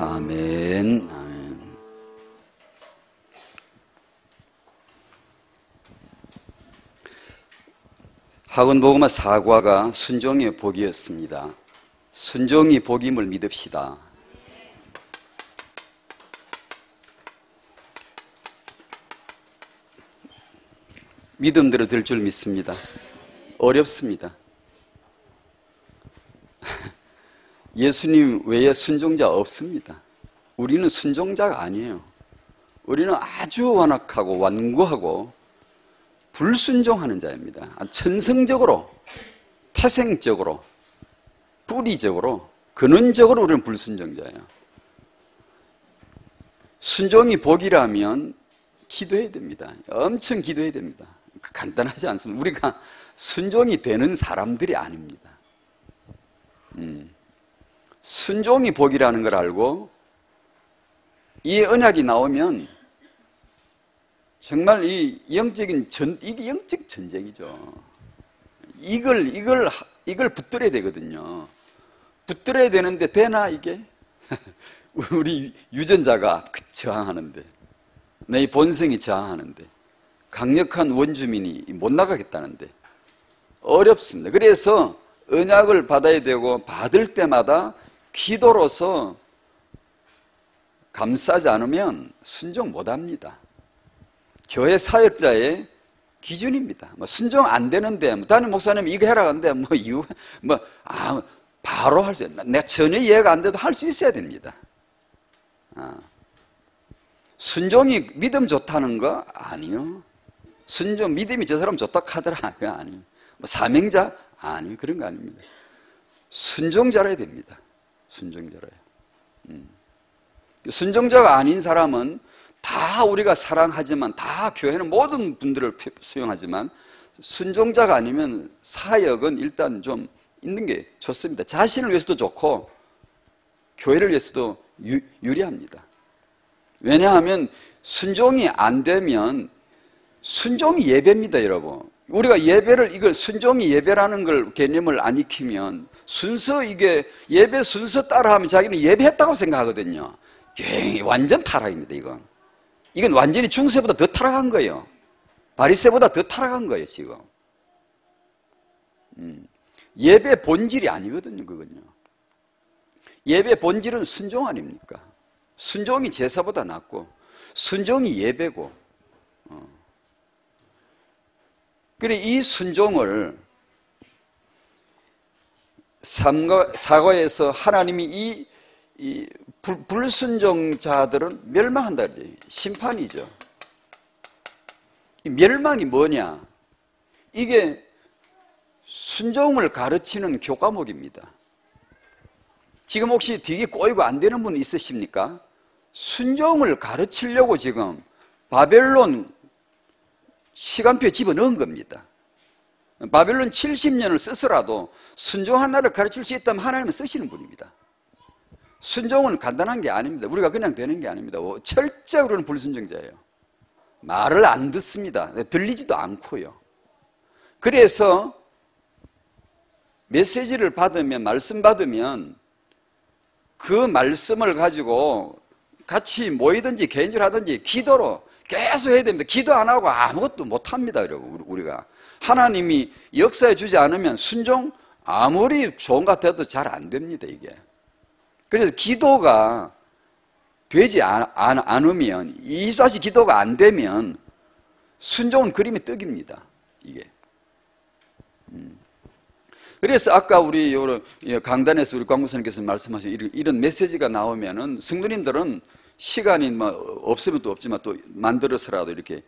아멘. 아멘. 학원복음화 사과가 순종의 복이었습니다. 순종이 복임을 믿읍시다. 믿음대로 될 줄 믿습니다. 어렵습니다. 예수님 외에 순종자 없습니다. 우리는 순종자가 아니에요. 우리는 아주 완악하고 완고하고 불순종하는 자입니다. 천성적으로, 태생적으로, 뿌리적으로, 근원적으로 우리는 불순종자예요. 순종이 복이라면 기도해야 됩니다. 엄청 기도해야 됩니다. 간단하지 않습니다. 우리가 순종이 되는 사람들이 아닙니다. 순종이 복이라는 걸 알고 이 언약이 나오면 정말 이 영적인 이게 영적 전쟁이죠. 이걸 붙들어야 되거든요. 붙들어야 되는데 되나 이게? 우리 유전자가 저항하는데, 내 본성이 저항하는데, 강력한 원주민이 못 나가겠다는데 어렵습니다. 그래서 언약을 받아야 되고 받을 때마다 기도로서 감싸지 않으면 순종 못합니다. 교회 사역자의 기준입니다. 순종 안 되는데 담임 목사님 이거 해라 하는데 바로 할 수 있다. 내가 전혀 이해가 안 돼도 할 수 있어야 됩니다. 순종이 믿음 좋다는 거 아니요. 순종 믿음이 저 사람 좋다 하더라 그거 아니요. 사명자 아니요. 그런 거 아닙니다. 순종자라야 됩니다. 순종자라요. 순종자가 아닌 사람은 다 우리가 사랑하지만, 다 교회는 모든 분들을 수용하지만, 순종자가 아니면 사역은 일단 좀 있는 게 좋습니다. 자신을 위해서도 좋고 교회를 위해서도 유리합니다. 왜냐하면 순종이 안 되면, 순종이 예배입니다, 여러분. 우리가 예배를, 이걸 순종이 예배라는 걸 개념을 안 익히면 이게 예배 순서 따라하면 자기는 예배했다고 생각하거든요. 완전 타락입니다. 이건 완전히 중세보다 더 타락한 거예요. 바리새보다 더 타락한 거예요, 지금. 예배 본질이 아니거든요, 그건요. 예배 본질은 순종 아닙니까? 순종이 제사보다 낫고 순종이 예배고. 그래, 이 순종을 사과에서 하나님이 이 불순종자들은 멸망한다 그래요. 심판이죠. 이 멸망이 뭐냐? 이게 순종을 가르치는 교과목입니다. 지금 혹시 되게 꼬이고 안 되는 분 있으십니까? 순종을 가르치려고 지금 바벨론 시간표에 집어넣은 겁니다. 바벨론 70년을 쓰서라도 순종한 나를 가르칠 수 있다면 하나님은 쓰시는 분입니다. 순종은 간단한 게 아닙니다. 우리가 그냥 되는 게 아닙니다. 철저하로는 불순종자예요. 말을 안 듣습니다. 들리지도 않고요. 그래서 메시지를 받으면, 말씀 받으면 그 말씀을 가지고 같이 모이든지 개인적으로 하든지 기도로 계속 해야 됩니다. 기도 안 하고 아무것도 못 합니다, 여러분. 우리가 하나님이 역사해 주지 않으면 순종 아무리 좋은 것 같아도 잘 안 됩니다, 이게. 그래서 기도가 되지 않으면, 이다시 기도가 안 되면 순종은 그림이 떡입니다, 이게. 그래서 아까 우리 강단에서 우리 광무사님께서 말씀하신 이런 메시지가 나오면은 성도님들은 시간이 없으면 또 없지만 또 만들어서라도 이렇게,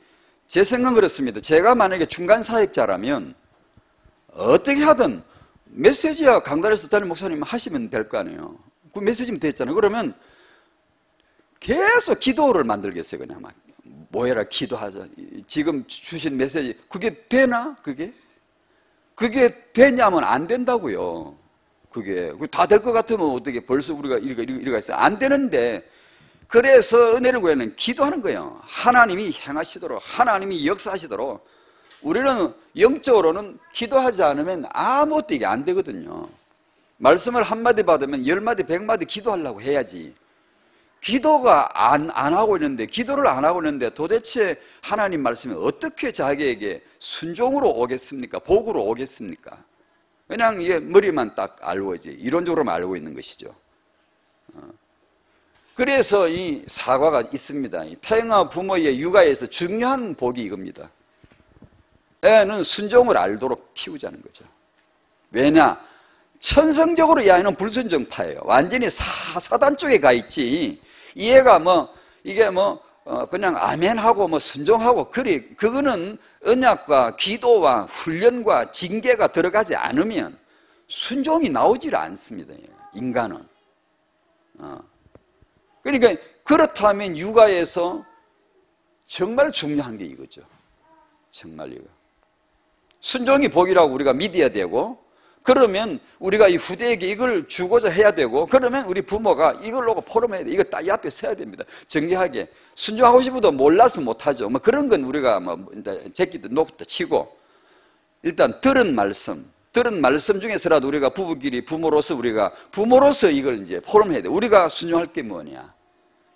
제 생각은 그렇습니다. 제가 만약에 중간 사역자라면 어떻게 하든 메시지야 강단에서 담임 목사님 하시면 될 거 아니에요. 그 메시지면 됐잖아요. 그러면 계속 기도를 만들겠어요. 그냥 막 모여라 기도하자. 지금 주신 메시지 그게 되나? 그게 되냐면 안 된다고요. 그게 다 될 것 같으면 어떻게 벌써 우리가 이리가 있어요. 안 되는데, 그래서 은혜를 구하는 기도하는 거예요. 하나님이 행하시도록, 하나님이 역사하시도록. 우리는 영적으로는 기도하지 않으면 아무것도 이게 안 되거든요. 말씀을 한마디 받으면 10마디 100마디 기도하려고 해야지. 기도가 안 하고 있는데, 기도를 안 하고 있는데 도대체 하나님 말씀이 어떻게 자기에게 순종으로 오겠습니까? 복으로 오겠습니까? 그냥 이게 머리만 딱 알고 이제 이론적으로만 알고 있는 것이죠. 그래서 이 사과가 있습니다. 태영아 부모의 육아에서 중요한 복이 이겁니다. 애는 순종을 알도록 키우자는 거죠. 왜냐? 천성적으로 이 아이는 불순종파예요. 완전히 사단 쪽에 가 있지. 이 애가 그냥 아멘하고 순종하고 그거는 언약과 기도와 훈련과 징계가 들어가지 않으면 순종이 나오질 않습니다. 인간은. 그러니까 그렇다면 육아에서 정말 중요한 게 이거죠. 정말 이거. 순종이 복이라고 우리가 믿어야 되고, 그러면 우리가 이 후대에게 이걸 주고자 해야 되고, 그러면 우리 부모가 이걸 놓고 포럼해야 돼. 이거 딱 이 앞에 서야 됩니다. 정리하게. 순종하고 싶어도 몰라서 못하죠. 그런 건 우리가 제끼도 놓고 치고, 일단 들은 말씀 중에서라도 우리가 부모로서 이걸 이제 포럼해야 돼. 우리가 순종할 게 뭐냐.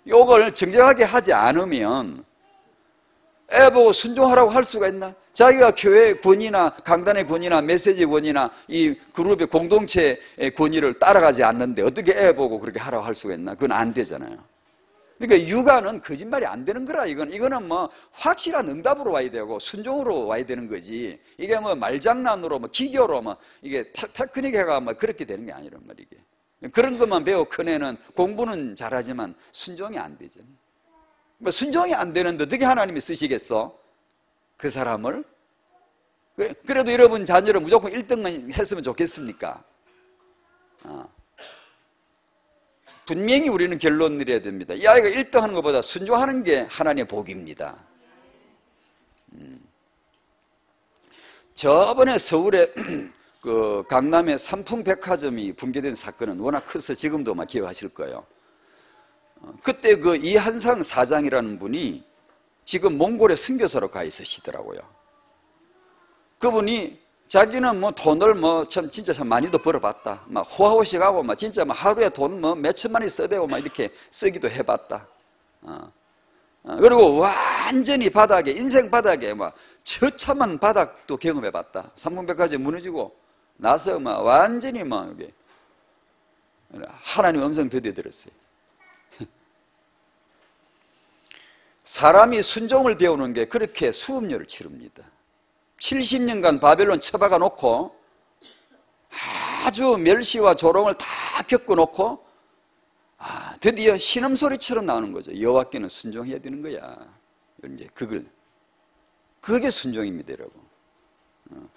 이걸 정정하게 하지 않으면 애 보고 순종하라고 할 수가 있나? 자기가 교회 권위나 강단의 권위나 메시지 권위나 이 그룹의 공동체의 권위를 따라가지 않는데 어떻게 애 보고 그렇게 하라고 할 수가 있나? 그건 안 되잖아요. 그러니까 육아는 거짓말이 안 되는 거라. 이거는 확실한 응답으로 와야 되고 순종으로 와야 되는 거지. 이게 말장난으로 기교로 이게 테크닉해가 그렇게 되는 게 아니란 말이게. 그런 것만 배워 큰 애는 공부는 잘하지만 순종이 안 되잖아요. 순종이 안 되는데 어떻게 하나님이 쓰시겠어? 그 사람을? 그래도 여러분 자녀를 무조건 1등만 했으면 좋겠습니까? 분명히 우리는 결론 내려야 됩니다. 이 아이가 1등 하는 것보다 순종하는 게 하나님의 복입니다. 저번에 서울에 그 강남에 삼풍백화점이 붕괴된 사건은 워낙 커서 지금도 기억하실 거예요. 그때 그 이한상 사장이라는 분이 지금 몽골에 선교사로 가 있으시더라고요. 그분이 자기는 돈을 진짜 참 많이도 벌어봤다. 호화호식하고 진짜 하루에 돈 몇천만이 써대고 이렇게 쓰기도 해봤다. 그리고 완전히 바닥에, 인생 바닥에 처참한 바닥도 경험해봤다. 삼풍백화점이 무너지고 나서 완전히 이게 하나님 음성 드디어 들었어요. 사람이 순종을 배우는 게 그렇게 수업료를 치릅니다. 70년간 바벨론 처박아 놓고 아주 멸시와 조롱을 다 겪어놓고 드디어 신음소리처럼 나오는 거죠. 여호와께는 순종해야 되는 거야. 이제 그게 순종입니다, 여러분.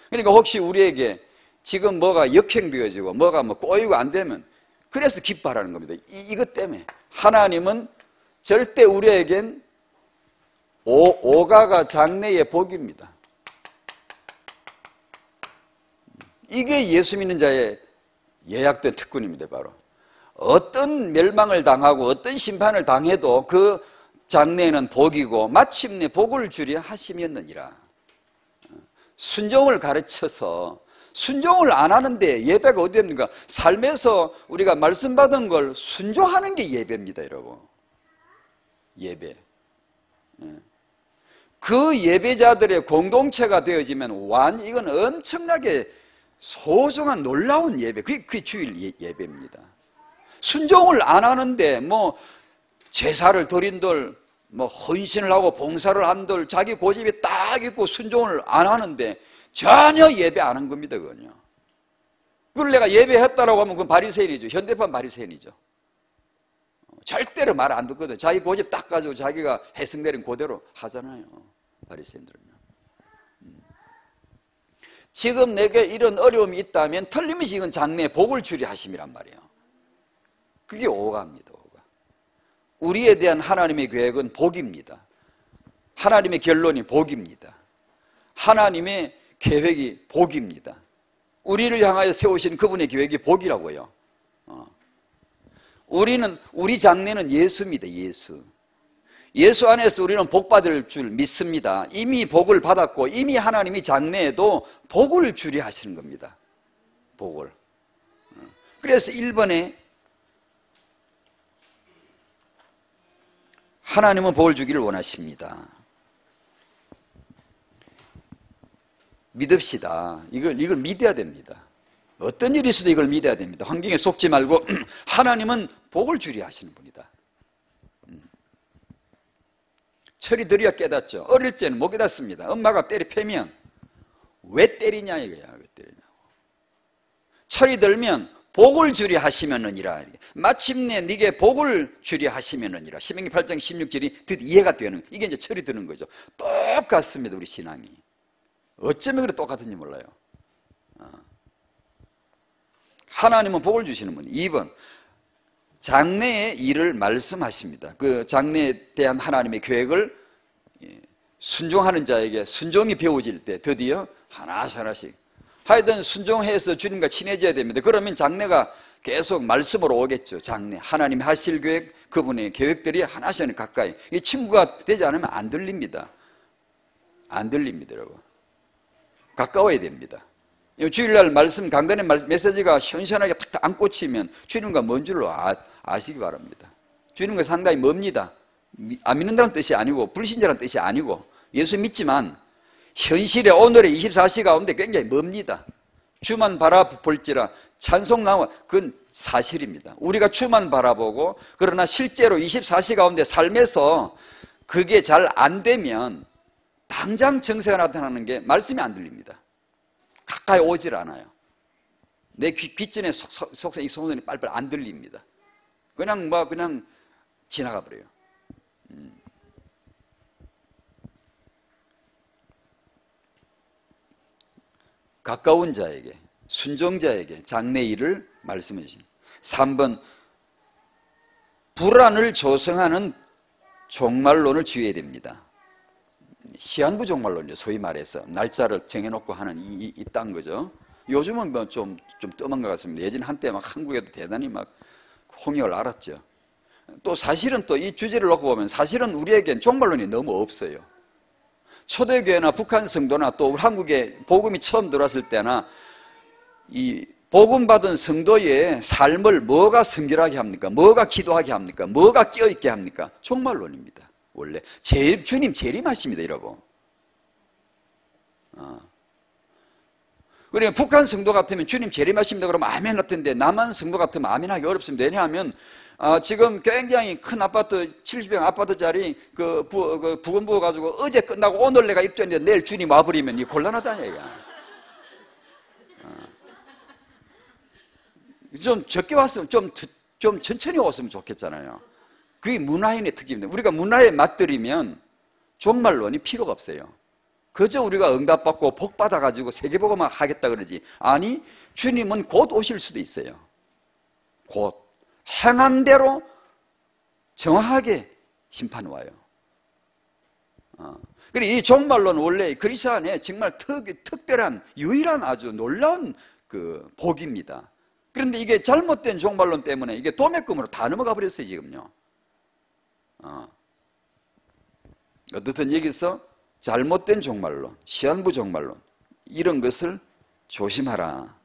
그러니까 혹시 우리에게 지금 뭐가 역행되어지고 뭐가 꼬이고 안 되면 그래서 기뻐하라는 겁니다. 이것 때문에 하나님은 절대 우리에겐 오가가 장래의 복입니다. 이게 예수 믿는 자의 예약된 특권입니다. 바로 어떤 멸망을 당하고 어떤 심판을 당해도 그 장래에는 복이고 마침내 복을 주려 하심이었느니라. 순종을 가르쳐서 순종을 안 하는데 예배가 어디 됩니까? 삶에서 우리가 말씀 받은 걸 순종하는 게 예배입니다, 여러분. 예배. 그 예배자들의 공동체가 되어지면 이건 엄청나게 소중한 놀라운 예배, 그게 주일 예배입니다. 순종을 안 하는데 제사를 드린들 헌신을 하고 봉사를 한들 자기 고집이 딱 있고 순종을 안 하는데 전혀 예배 안 한 겁니다. 그건요. 그걸 내가 예배했다라고 하면 그건 바리새인이죠. 현대판 바리새인이죠. 절대로 말 안 듣거든. 자기 고집 딱 가지고 자기가 해석내린 그대로 하잖아요. 바리새인들은요. 지금 내게 이런 어려움이 있다면 틀림없이 이건 장래에 복을 주려 하심이란 말이에요. 그게 오가입니다. 오가. 우리에 대한 하나님의 계획은 복입니다. 하나님의 결론이 복입니다. 하나님의 계획이 복입니다. 우리를 향하여 세우신 그분의 계획이 복이라고요. 우리 장래는 예수입니다. 예수 안에서 우리는 복 받을 줄 믿습니다. 이미 복을 받았고 이미 하나님이 장래에도 복을 주려 하시는 겁니다. 복을. 그래서 1번에 하나님은 복을 주기를 원하십니다. 믿읍시다. 이걸 믿어야 됩니다. 어떤 일이 있어도 이걸 믿어야 됩니다. 환경에 속지 말고 하나님은 복을 주려 하시는 분이다. 철이 들어야 깨닫죠. 어릴 때는 못 깨닫습니다. 엄마가 때려 패면 왜 때리냐 이거야. 왜 때리냐고. 철이 들면 복을 주려 하시면은이라. 마침내 네게 복을 주려 하시면은이라. 신명기 8장 16절이 드디어 이해가 되는, 이게 이제 철이 드는 거죠. 똑같습니다. 우리 신앙이. 어쩌면 그래 똑같은지 몰라요. 하나님은 복을 주시는 분. 2번, 장래의 일을 말씀하십니다. 그 장래에 대한 하나님의 계획을 순종하는 자에게 순종이 배워질 때 드디어 하나씩 하여튼 순종해서 주님과 친해져야 됩니다. 그러면 장래가 계속 말씀으로 오겠죠. 장래 하나님이 하실 계획, 그분의 계획들이 하나씩 가까이. 이 친구가 되지 않으면 안 들립니다. 안 들립니다, 여러분. 가까워야 됩니다. 주일날 말씀, 강단의 메시지가 시원시원하게 탁탁 안 꽂히면 주님과 먼 줄로 아시기 바랍니다. 주님과 상당히 멉니다. 안 믿는다는 뜻이 아니고 불신자라는 뜻이 아니고 예수 믿지만 현실의 오늘의 24시 가운데 굉장히 멉니다. 주만 바라볼지라 찬송 나와, 그건 사실입니다. 우리가 주만 바라보고 그러나 실제로 24시 가운데 삶에서 그게 잘 안 되면 당장 정세가 나타나는 게 말씀이 안 들립니다. 가까이 오질 않아요. 내 귓전에 속삭이 소문이 빨리빨리 안 들립니다. 그냥 지나가 버려요. 가까운 자에게, 순종자에게 장래 일을 말씀해 주십니다. 3번, 불안을 조성하는 종말론을 주의해야 됩니다. 시한부 종말론이요. 소위 말해서 날짜를 정해놓고 하는 이딴 거죠. 요즘은 뭐 좀 뜸한 것 같습니다. 예전 한때 막 한국에도 대단히 막 홍역을 알았죠. 또 사실은 또 이 주제를 놓고 보면 사실은 우리에겐 종말론이 너무 없어요. 초대교회나 북한 성도나 또 우리 한국에 복음이 처음 들어왔을 때나 이 복음 받은 성도의 삶을 뭐가 성결하게 합니까? 뭐가 기도하게 합니까? 뭐가 끼어있게 합니까? 종말론입니다. 원래 주님 재림하십니다, 여러분. 그러니까 북한 성도 같으면 주님 재림하십니다 그러면 아멘 같은데 남한 성도 같으면 아멘 하기 어렵습니다. 왜냐하면 지금 굉장히 큰 아파트 70평 아파트짜리 부금 부어가지고 어제 끝나고 오늘 내가 입주했는데 내일 주님 와버리면 이 곤란하다는 얘기야. 좀 적게 왔으면 좀 천천히 왔으면 좋겠잖아요. 그게 문화인의 특징입니다. 우리가 문화에 맞들이면 종말론이 필요가 없어요. 그저 우리가 응답받고 복 받아가지고 세계복음만 하겠다 그러지. 아니, 주님은 곧 오실 수도 있어요. 곧 행한 대로 정확하게 심판 와요. 그리고 이 종말론은 원래 그리스도 안에 정말 특별한 유일한 아주 놀라운 그 복입니다. 그런데 이게 잘못된 종말론 때문에 이게 도매금으로 다 넘어가 버렸어요, 지금요. 어떻든 여기서 잘못된 종말론, 시한부 종말론 이런 것을 조심하라.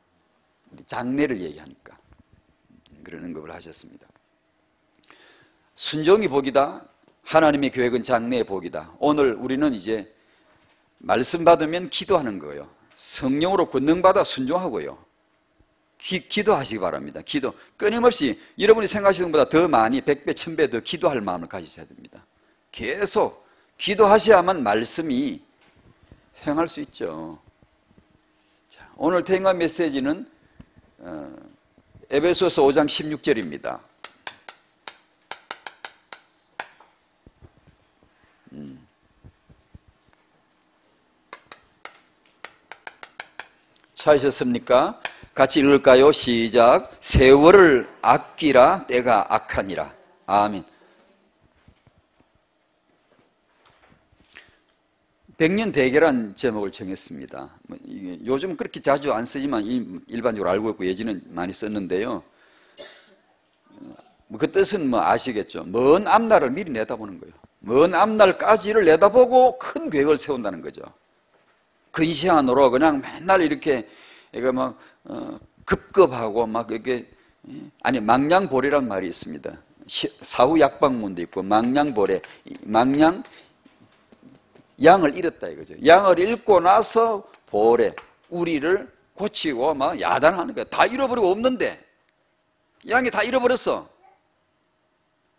장래를 얘기하니까 그러는 것을 하셨습니다. 순종이 복이다. 하나님의 계획은 장래의 복이다. 오늘 우리는 이제 말씀 받으면 기도하는 거예요. 성령으로 권능받아 순종하고요. 기도하시기 바랍니다. 기도 끊임없이 여러분이 생각하시는 것보다 더 많이 100배, 1000배 더 기도할 마음을 가지셔야 됩니다. 계속 기도하셔야만 말씀이 행할 수 있죠. 자, 오늘 태영아 메시지는 에베소서 5장 16절입니다. 찾으셨습니까? 같이 읽을까요? 시작. 세월을 아끼라 때가 악하니라. 아멘. 100년 대계란 제목을 정했습니다. 요즘 그렇게 자주 안 쓰지만 일반적으로 알고 있고 예전엔 많이 썼는데요. 그 뜻은 뭐 아시겠죠? 먼 앞날을 미리 내다보는 거예요. 먼 앞날까지를 내다보고 큰 계획을 세운다는 거죠. 근시안으로 그냥 맨날 이렇게 이거 막 급급하고 막 이렇게, 아니 망냥보리란 말이 있습니다. 사후 약방문도 있고 망냥보래, 망냥 양을 잃었다 이거죠. 양을 잃고 나서 보래, 우리를 고치고 막 야단하는 거야. 다 잃어버리고 없는데, 양이 다 잃어버렸어.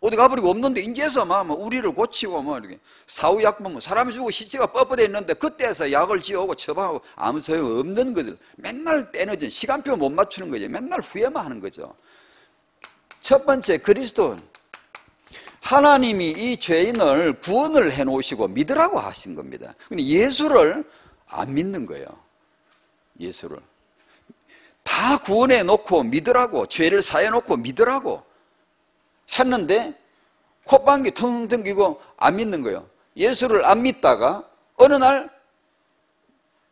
어디 가버리고 없는데 인제서 막 우리를 고치고 뭐 이렇게 사후 약방문, 사람이 죽고 시체가 뻣뻣해 있는데 그때서 약을 지어오고 처방하고 아무 소용 없는 거죠. 맨날 떼어진 시간표 못 맞추는 거죠. 맨날 후회만 하는 거죠. 첫 번째, 그리스도 하나님이 이 죄인을 구원을 해놓으시고 믿으라고 하신 겁니다. 근데 예수를 안 믿는 거예요. 예수를 다 구원해 놓고 믿으라고, 죄를 사해 놓고 믿으라고 했는데 콧방귀 텅텅 끼고 안 믿는 거예요. 예수를 안 믿다가 어느 날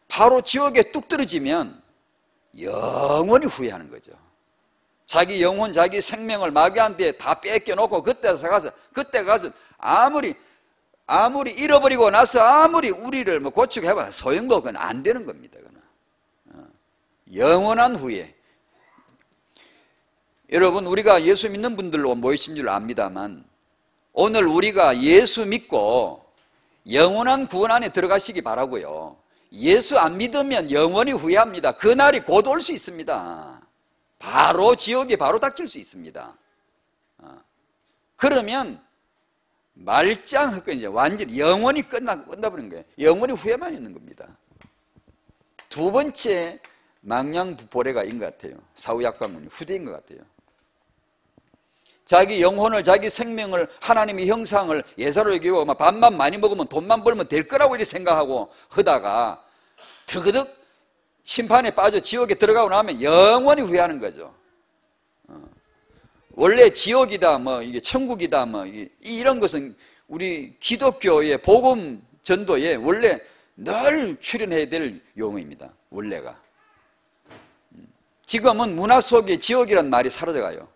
바로 지옥에 뚝 떨어지면 영원히 후회하는 거죠. 자기 영혼, 자기 생명을 마귀한테 다 뺏겨놓고 그때 가서 아무리 잃어버리고 나서 아무리 우리를 뭐 고치고 해봐 소용도 그건 안 되는 겁니다. 그건 영원한 후회. 여러분, 우리가 예수 믿는 분들로 모이신 줄 압니다만 오늘 우리가 예수 믿고 영원한 구원 안에 들어가시기 바라고요. 예수 안 믿으면 영원히 후회합니다. 그날이 곧 올 수 있습니다. 바로 지옥에 바로 닥칠 수 있습니다. 그러면 말짱 이제 완전히 영원히 끝나버린 거예요. 영원히 후회만 있는 겁니다. 두 번째, 망냥보레가인 것 같아요. 사후약방문이 후대인 것 같아요. 자기 영혼을, 자기 생명을, 하나님의 형상을 예사로 여기고 밥만 많이 먹으면 돈만 벌면 될 거라고 이렇게 생각하고 하다가 터그득 심판에 빠져 지옥에 들어가고 나면 영원히 후회하는 거죠. 원래 지옥이다, 뭐 이게 천국이다, 뭐 이런 것은 우리 기독교의 복음 전도에 원래 늘 출연해야 될 용어입니다. 원래가. 지금은 문화 속에 지옥이란 말이 사라져가요.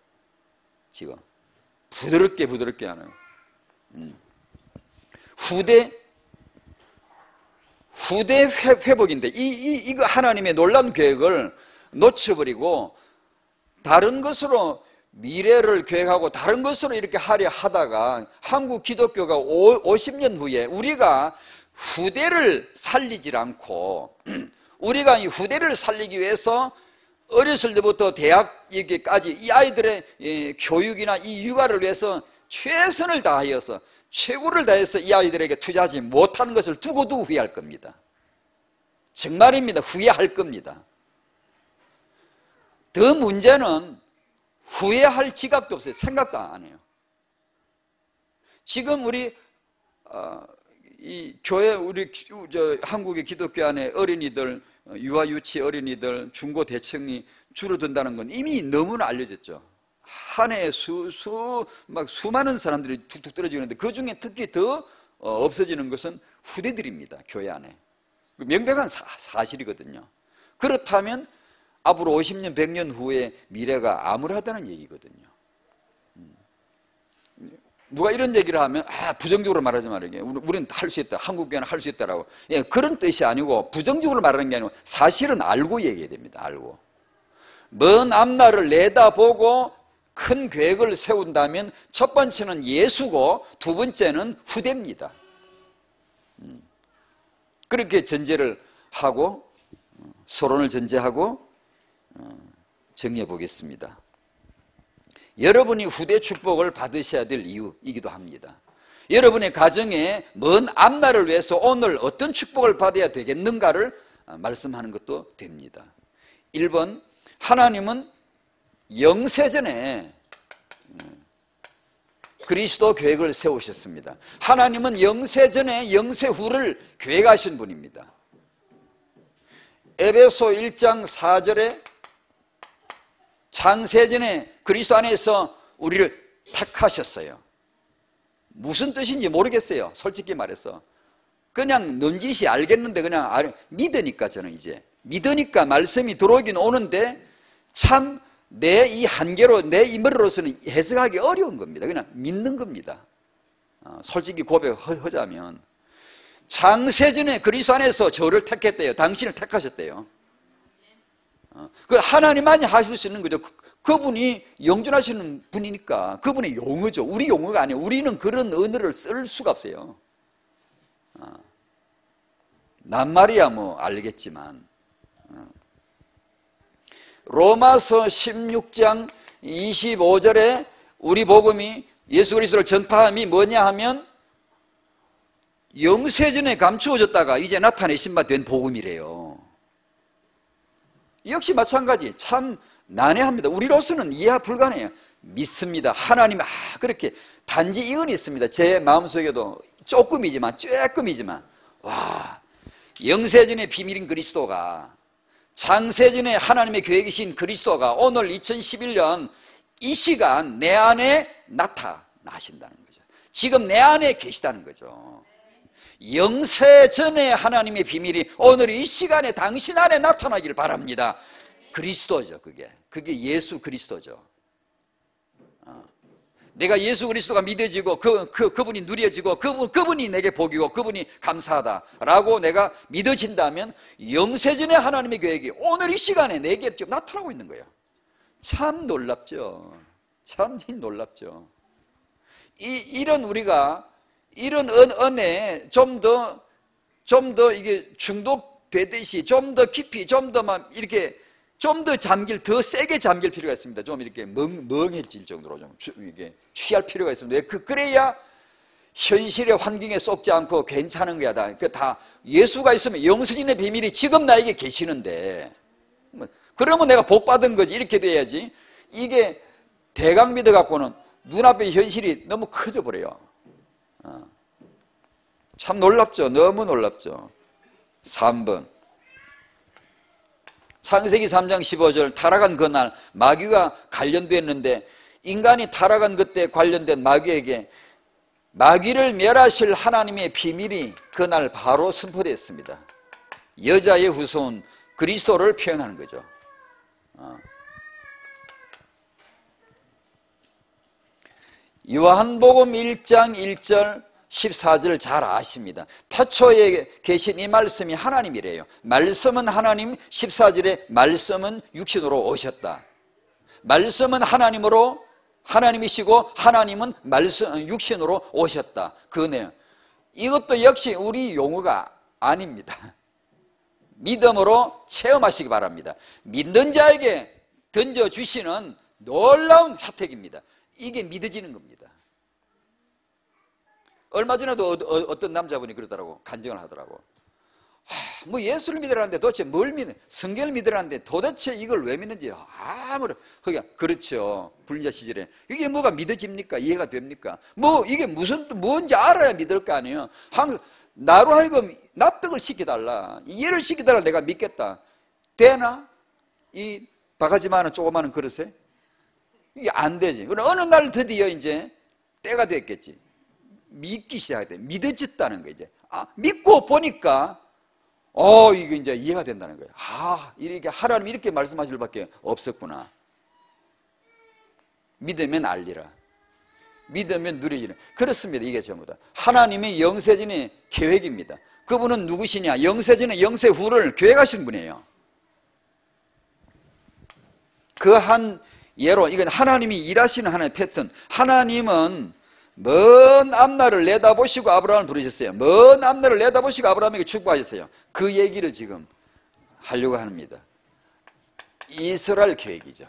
지금 부드럽게 하는 후대 회복인데 이거 하나님의 놀라운 계획을 놓쳐버리고 다른 것으로 미래를 계획하고 다른 것으로 이렇게 하려 하다가 한국 기독교가 50년 후에 우리가 후대를 살리질 않고 우리가 이 후대를 살리기 위해서 어렸을 때부터 대학 이렇게까지 이 아이들의 교육이나 이 육아를 위해서 최선을 다하여서 최고를 다해서 이 아이들에게 투자하지 못하는 것을 두고도 후회할 겁니다. 정말입니다. 후회할 겁니다. 더 문제는 후회할 지각도 없어요. 생각도 안 해요. 지금 우리 이 교회 우리 한국의 기독교 안에 어린이들 유아 유치 어린이들 중고 대청이 줄어든다는 건 이미 너무나 알려졌죠. 한 해에 수많은 사람들이 툭툭 떨어지는데 그 중에 특히 더 없어지는 것은 후대들입니다. 교회 안에. 명백한 사실이거든요. 그렇다면 앞으로 50년, 100년 후에 미래가 암울하다는 얘기거든요. 누가 이런 얘기를 하면 부정적으로 말하지 말아요. 우리는 할 수 있다. 한국교회는 할 수 있다라고. 예, 그런 뜻이 아니고 부정적으로 말하는 게 아니고 사실은 알고 얘기해야 됩니다. 알고. 먼 앞날을 내다보고 큰 계획을 세운다면 첫 번째는 예수고 두 번째는 후대입니다. 그렇게 전제를 하고 서론을 전제하고 정리해 보겠습니다. 여러분이 후대 축복을 받으셔야 될 이유이기도 합니다. 여러분의 가정에 먼 앞날을 위해서 오늘 어떤 축복을 받아야 되겠는가를 말씀하는 것도 됩니다. 1번, 하나님은 영세전에 그리스도 계획을 세우셨습니다. 하나님은 영세전에 영세후를 계획하신 분입니다. 에베소 1장 4절에 창세전에 그리스도 안에서 우리를 택하셨어요. 무슨 뜻인지 모르겠어요. 솔직히 말해서. 그냥 눈짓이 알겠는데 그냥 믿으니까 저는 이제 믿으니까 말씀이 들어오긴 오는데 참 내 이 한계로 내 이 머리로서는 해석하기 어려운 겁니다. 그냥 믿는 겁니다. 솔직히 고백하자면 창세전에 그리스도 안에서 저를 택했대요. 당신을 택하셨대요. 그 하나님만이 하실 수 있는 거죠. 그분이 영존하시는 분이니까 그분의 용어죠. 우리 용어가 아니에요. 우리는 그런 언어를 쓸 수가 없어요. 낱말이야 뭐 알겠지만. 로마서 16장 25절에 우리 복음이 예수 그리스도를 전파함이 뭐냐 하면 영세전에 감추어졌다가 이제 나타내신 바 된 복음이래요. 역시 마찬가지. 참 난해합니다. 우리로서는 이해 불가능해요. 믿습니다. 하나님 그렇게 단지 이건 있습니다. 제 마음속에도 조금이지만 와, 영세전의 비밀인 그리스도가, 장세전에 하나님의 계획이신 그리스도가 오늘 2011년 이 시간 내 안에 나타나신다는 거죠. 지금 내 안에 계시다는 거죠. 영세전에 하나님의 비밀이 오늘 이 시간에 당신 안에 나타나길 바랍니다. 그리스도죠. 그게 예수 그리스도죠. 내가 예수 그리스도가 믿어지고 그분이 누려지고 그분이 내게 복이고 그분이 감사하다라고 내가 믿어진다면 영세전에 하나님의 계획이 오늘 이 시간에 내게 지금 나타나고 있는 거예요. 참 놀랍죠. 참 놀랍죠. 이런 우리가 이런 은혜에 좀 더 이게 중독되듯이 좀 더 깊이 좀 더 더 세게 잠길 필요가 있습니다. 좀 이렇게 멍해질 정도로 좀 이게 취할 필요가 있습니다. 그래야 현실의 환경에 쏙지 않고 괜찮은 거야. 다 예수가 있으면 영생의 비밀이 지금 나에게 계시는데, 그러면 내가 복 받은 거지. 이렇게 돼야지. 이게 대강 믿어 갖고는 눈앞의 현실이 너무 커져 버려요. 참 놀랍죠. 너무 놀랍죠. 3번 창세기 3장 15절 타락한 그날 마귀가 관련됐는데 인간이 타락한 그때 관련된 마귀에게 마귀를 멸하실 하나님의 비밀이 그날 바로 선포됐습니다. 여자의 후손 그리스도를 표현하는 거죠. 요한복음 1장 1절 14절 잘 아십니다. 태초에 계신 이 말씀이 하나님이래요. 말씀은 하나님, 14절에 말씀은 육신으로 오셨다. 말씀은 하나님이시고 하나님은 육신으로 오셨다. 그 내용. 이것도 역시 우리 용어가 아닙니다. 믿음으로 체험하시기 바랍니다. 믿는 자에게 던져주시는 놀라운 혜택입니다. 이게 믿어지는 겁니다. 얼마 전에도 어떤 남자분이 그러더라고. 간증을 하더라고. 뭐 예수를 믿으라는데 도대체 뭘 믿는, 성경을 믿으라는데 도대체 이걸 왜 믿는지 아무런. 그렇죠. 불자 시절에 이게 뭐가 믿어집니까? 이해가 됩니까? 뭐 이게 뭔지 알아야 믿을 거 아니에요. 항상 나로 하여금 납득을 시켜달라, 이해를 시켜달라. 내가 믿겠다. 되나? 이 바가지 많은 조그마한 그릇에 이게 안 되지. 그럼 어느 날 드디어 이제 때가 됐겠지. 믿기 시작할 때 믿어졌다는 거예요. 이제 믿고 보니까 이게 이제 이해가 된다는 거예요. 이렇게 하나님이 이렇게 말씀하실 밖에 없었구나. 믿으면 알리라. 믿으면 누리리라. 그렇습니다. 이게 전부 다 하나님의 영세전의 계획입니다. 그분은 누구시냐? 영세전의 영세후를 계획하신 분이에요. 그 한 예로 이건 하나님이 일하시는 하나의 패턴. 하나님은 먼 앞날을 내다보시고 아브라함을 부르셨어요. 먼 앞날을 내다보시고 아브라함에게 축복하셨어요. 그 얘기를 지금 하려고 합니다. 이스라엘 계획이죠.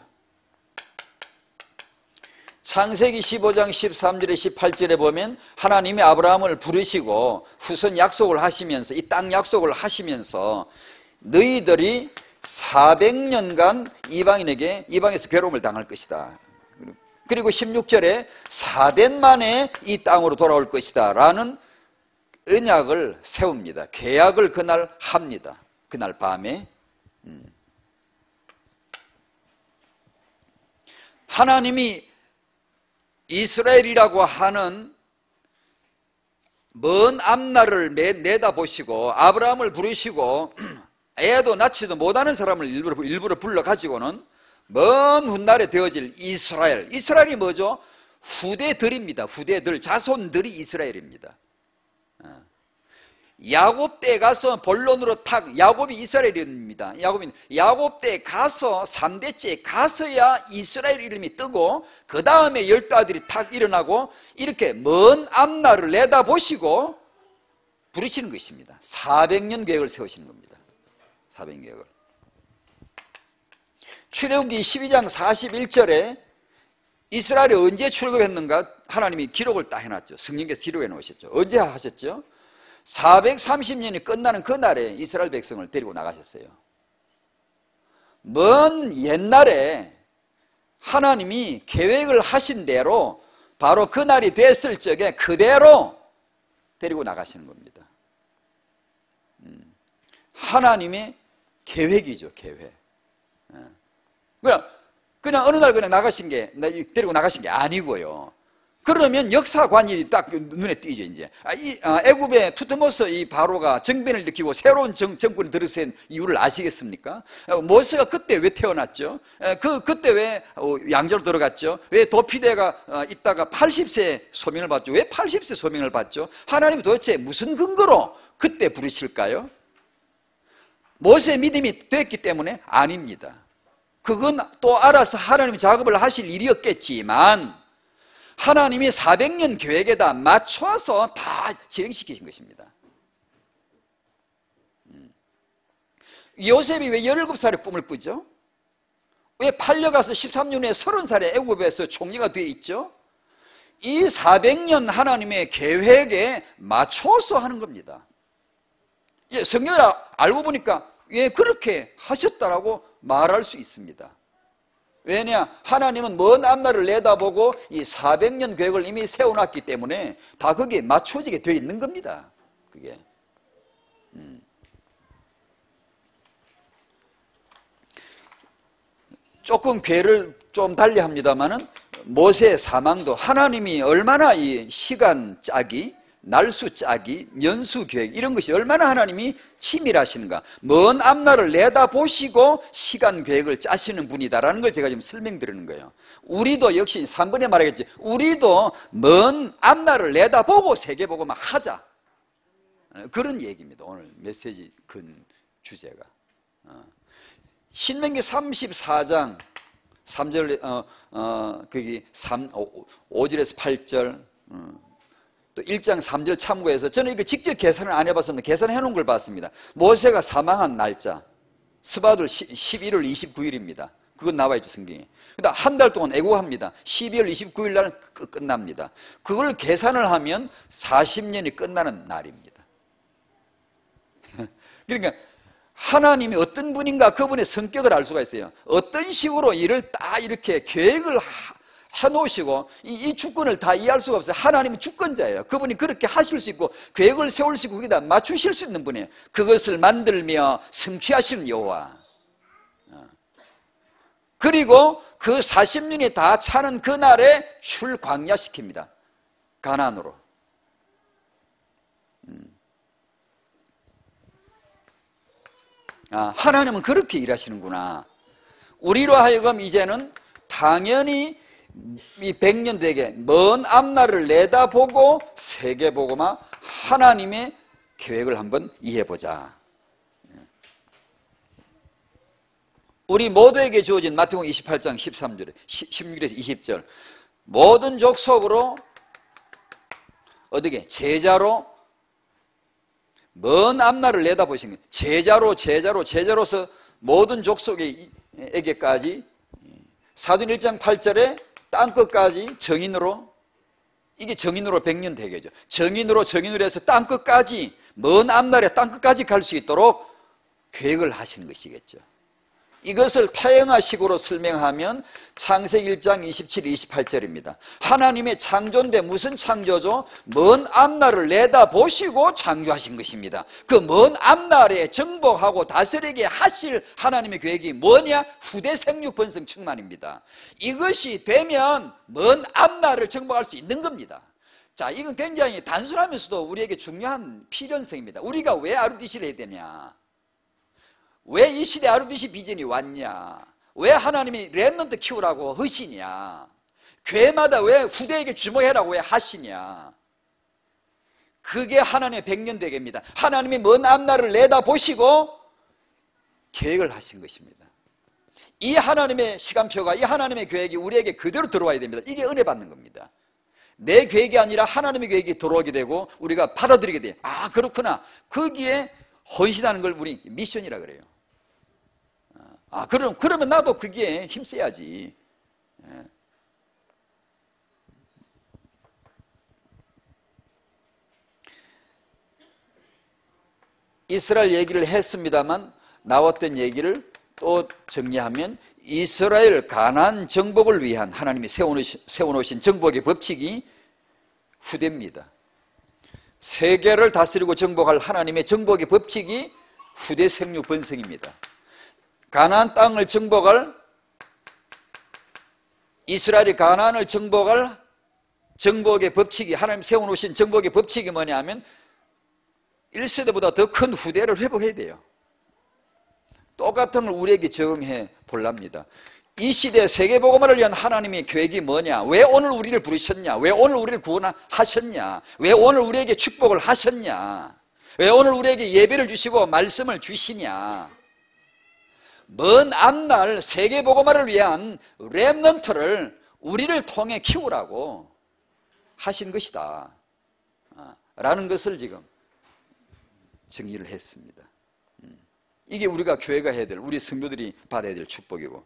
창세기 15장 13절에 18절에 보면 하나님이 아브라함을 부르시고 후손 약속을 하시면서 이 땅 약속을 하시면서 너희들이 400년간 이방에서 괴로움을 당할 것이다. 그리고 16절에 4대 만에 이 땅으로 돌아올 것이다 라는 언약을 세웁니다. 계약을 그날 합니다. 그날 밤에. 하나님이 이스라엘이라고 하는 먼 앞날을 내다보시고 아브라함을 부르시고 애도 낳지도 못하는 사람을 일부러 불러가지고는 먼 훗날에 되어질 이스라엘이 뭐죠? 후대들입니다. 후대들, 자손들이 이스라엘입니다. 야곱 때에 가서 본론으로 야곱이 이스라엘 이름입니다. 야곱 때에 가서 3대째 가서야 이스라엘 이름이 뜨고 그 다음에 12 아들이 탁 일어나고 이렇게 먼 앞날을 내다보시고 부르시는 것입니다. 400년 계획을 세우시는 겁니다. 400년 계획을. 출애굽기 12장 41절에 이스라엘이 언제 출애굽했는가 하나님이 기록을 딱 해놨죠. 성령께서 기록해 놓으셨죠. 언제 하셨죠? 430년이 끝나는 그날에 이스라엘 백성을 데리고 나가셨어요. 먼 옛날에 하나님이 계획을 하신 대로 바로 그날이 됐을 적에 그대로 데리고 나가시는 겁니다. 하나님의 계획이죠, 계획. 그냥 어느 날 그냥 데리고 나가신 게 아니고요. 그러면 역사관이 딱 눈에 띄죠, 이제. 애굽의 투트모스 이 바로가 정변을 일으키고 새로운 정권이 들어선 이유를 아시겠습니까? 모세가 그때 왜 태어났죠? 그때 왜 양자로 들어갔죠? 왜 도피대가 있다가 80세 소명을 받죠? 왜 80세 소명을 받죠? 하나님이 도대체 무슨 근거로 그때 부르실까요? 모세의 믿음이 됐기 때문에 아닙니다. 그건 또 알아서 하나님이 작업을 하실 일이었겠지만 하나님이 400년 계획에다 맞춰서 다 진행시키신 것입니다. 요셉이 왜 17살에 꿈을 꾸죠? 왜 팔려가서 13년 후에 30살에 애굽에서 총리가 되어 있죠? 이 400년 하나님의 계획에 맞춰서 하는 겁니다. 성경을 알고 보니까 왜 그렇게 하셨다라고 말할 수 있습니다. 왜냐? 하나님은 먼 앞날을 내다보고 이 400년 계획을 이미 세워놨기 때문에 다 거기에 맞춰지게 되어 있는 겁니다. 그게. 조금 궤를 좀 달리 합니다만은 모세의 사망도 하나님이 얼마나 이 시간 짜기, 날수 짜기, 년수 계획 이런 것이 얼마나 하나님이 치밀하신가. 먼 앞날을 내다보시고 시간 계획을 짜시는 분이다라는 걸 제가 지금 설명드리는 거예요. 우리도 역시 3번에 말하겠지. 우리도 먼 앞날을 내다보고 세계복음을 하자. 그런 얘기입니다. 오늘 메시지 근 주제가. 신명기 34장 3절 거기 5절에서 8절 또 1장 3절 참고해서 저는 이거 직접 계산을 안 해봤습니다. 계산해 놓은 걸 봤습니다. 모세가 사망한 날짜 스바둘 11월 29일입니다. 그건 나와 있죠, 성경에. 그러니까 한 달 동안 애국합니다. 12월 29일 날 끝납니다. 그걸 계산을 하면 40년이 끝나는 날입니다. 그러니까 하나님이 어떤 분인가 그분의 성격을 알 수가 있어요. 어떤 식으로 일을 딱 이렇게 계획을 해놓으시고 이 주권을 다 이해할 수가 없어요. 하나님은 주권자예요. 그분이 그렇게 하실 수 있고 계획을 세울 수 있고 거기다 맞추실 수 있는 분이에요. 그것을 만들며 성취하시는 여호와. 그리고 그 40년이 다 차는 그날에 출광야시킵니다. 가나안으로. 하나님은 그렇게 일하시는구나. 우리로 하여금 이제는 당연히 이 100년 되게 먼 앞날을 내다보고 세계보고만 하나님의 계획을 한번 이해해보자. 우리 모두에게 주어진 마태복음 28장 13절에 16절에서 20절 모든 족속으로 어떻게 제자로 먼 앞날을 내다보신 거예요. 제자로서 모든 족속에게까지 사도행 1장 8절에 땅끝까지 정인으로, 이게 정인으로 100년 대계죠. 정인으로 해서 땅끝까지, 먼 앞날에 땅끝까지 갈 수 있도록 계획을 하시는 것이겠죠. 이것을 타영화식으로 설명하면 창세기 1장 27, 28절입니다. 하나님의 창조인데 무슨 창조죠? 먼 앞날을 내다보시고 창조하신 것입니다. 그 먼 앞날에 정복하고 다스리게 하실 하나님의 계획이 뭐냐? 후대 생육 번성 충만입니다. 이것이 되면 먼 앞날을 정복할 수 있는 겁니다. 자, 이건 굉장히 단순하면서도 우리에게 중요한 필연성입니다. 우리가 왜 RUTC를 해야 되냐? 왜 이 시대 RUTC 비전이 왔냐? 왜 하나님이 렘넌트 키우라고 하시냐? 교회마다 왜 후대에게 주목해라고 왜 하시냐? 그게 하나님의 백년대계입니다. 하나님이 먼 앞날을 내다보시고 계획을 하신 것입니다. 이 하나님의 시간표가, 이 하나님의 계획이 우리에게 그대로 들어와야 됩니다. 이게 은혜 받는 겁니다. 내 계획이 아니라 하나님의 계획이 들어오게 되고 우리가 받아들이게 돼요. 아, 그렇구나. 거기에 헌신하는 걸 우리 미션이라 그래요. 아, 그러면 나도 거기에 힘써야지. 이스라엘 얘기를 했습니다만 나왔던 얘기를 또 정리하면 이스라엘 가나안 정복을 위한 하나님이 세워놓으신 정복의 법칙이 후대입니다. 세계를 다스리고 정복할 하나님의 정복의 법칙이 후대 생육 번성입니다. 가나안 땅을 정복할, 이스라엘이 가나안을 정복할 정복의 법칙이, 하나님 세워놓으신 정복의 법칙이 뭐냐면 1세대보다 더 큰 후대를 회복해야 돼요. 똑같은 걸 우리에게 적용해 볼랍니다. 이 시대 세계복음화를 위한 하나님의 계획이 뭐냐? 왜 오늘 우리를 부르셨냐? 왜 오늘 우리를 구원하셨냐? 왜 오늘 우리에게 축복을 하셨냐? 왜 오늘 우리에게 예배를 주시고 말씀을 주시냐? 먼 앞날 세계복음화를 위한 렘넌트를 우리를 통해 키우라고 하신 것이다 라는 것을 지금 정리를 했습니다. 이게 우리가 교회가 해야 될, 우리 성도들이 받아야 될 축복이고,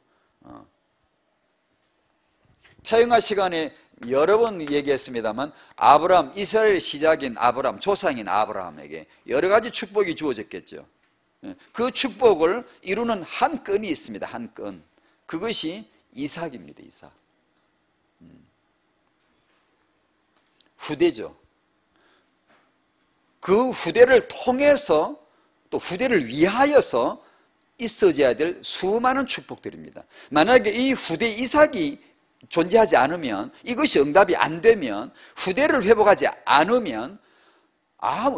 태영아 시간에 여러 번 얘기했습니다만 아브라함, 이스라엘의 시작인 아브라함, 조상인 아브라함에게 여러 가지 축복이 주어졌겠죠. 그 축복을 이루는 한 건이 있습니다. 한 건. 그것이 이삭입니다. 이삭. 후대죠. 그 후대를 통해서 또 후대를 위하여서 있어져야 될 수많은 축복들입니다. 만약에 이 후대 이삭이 존재하지 않으면, 이것이 응답이 안 되면, 후대를 회복하지 않으면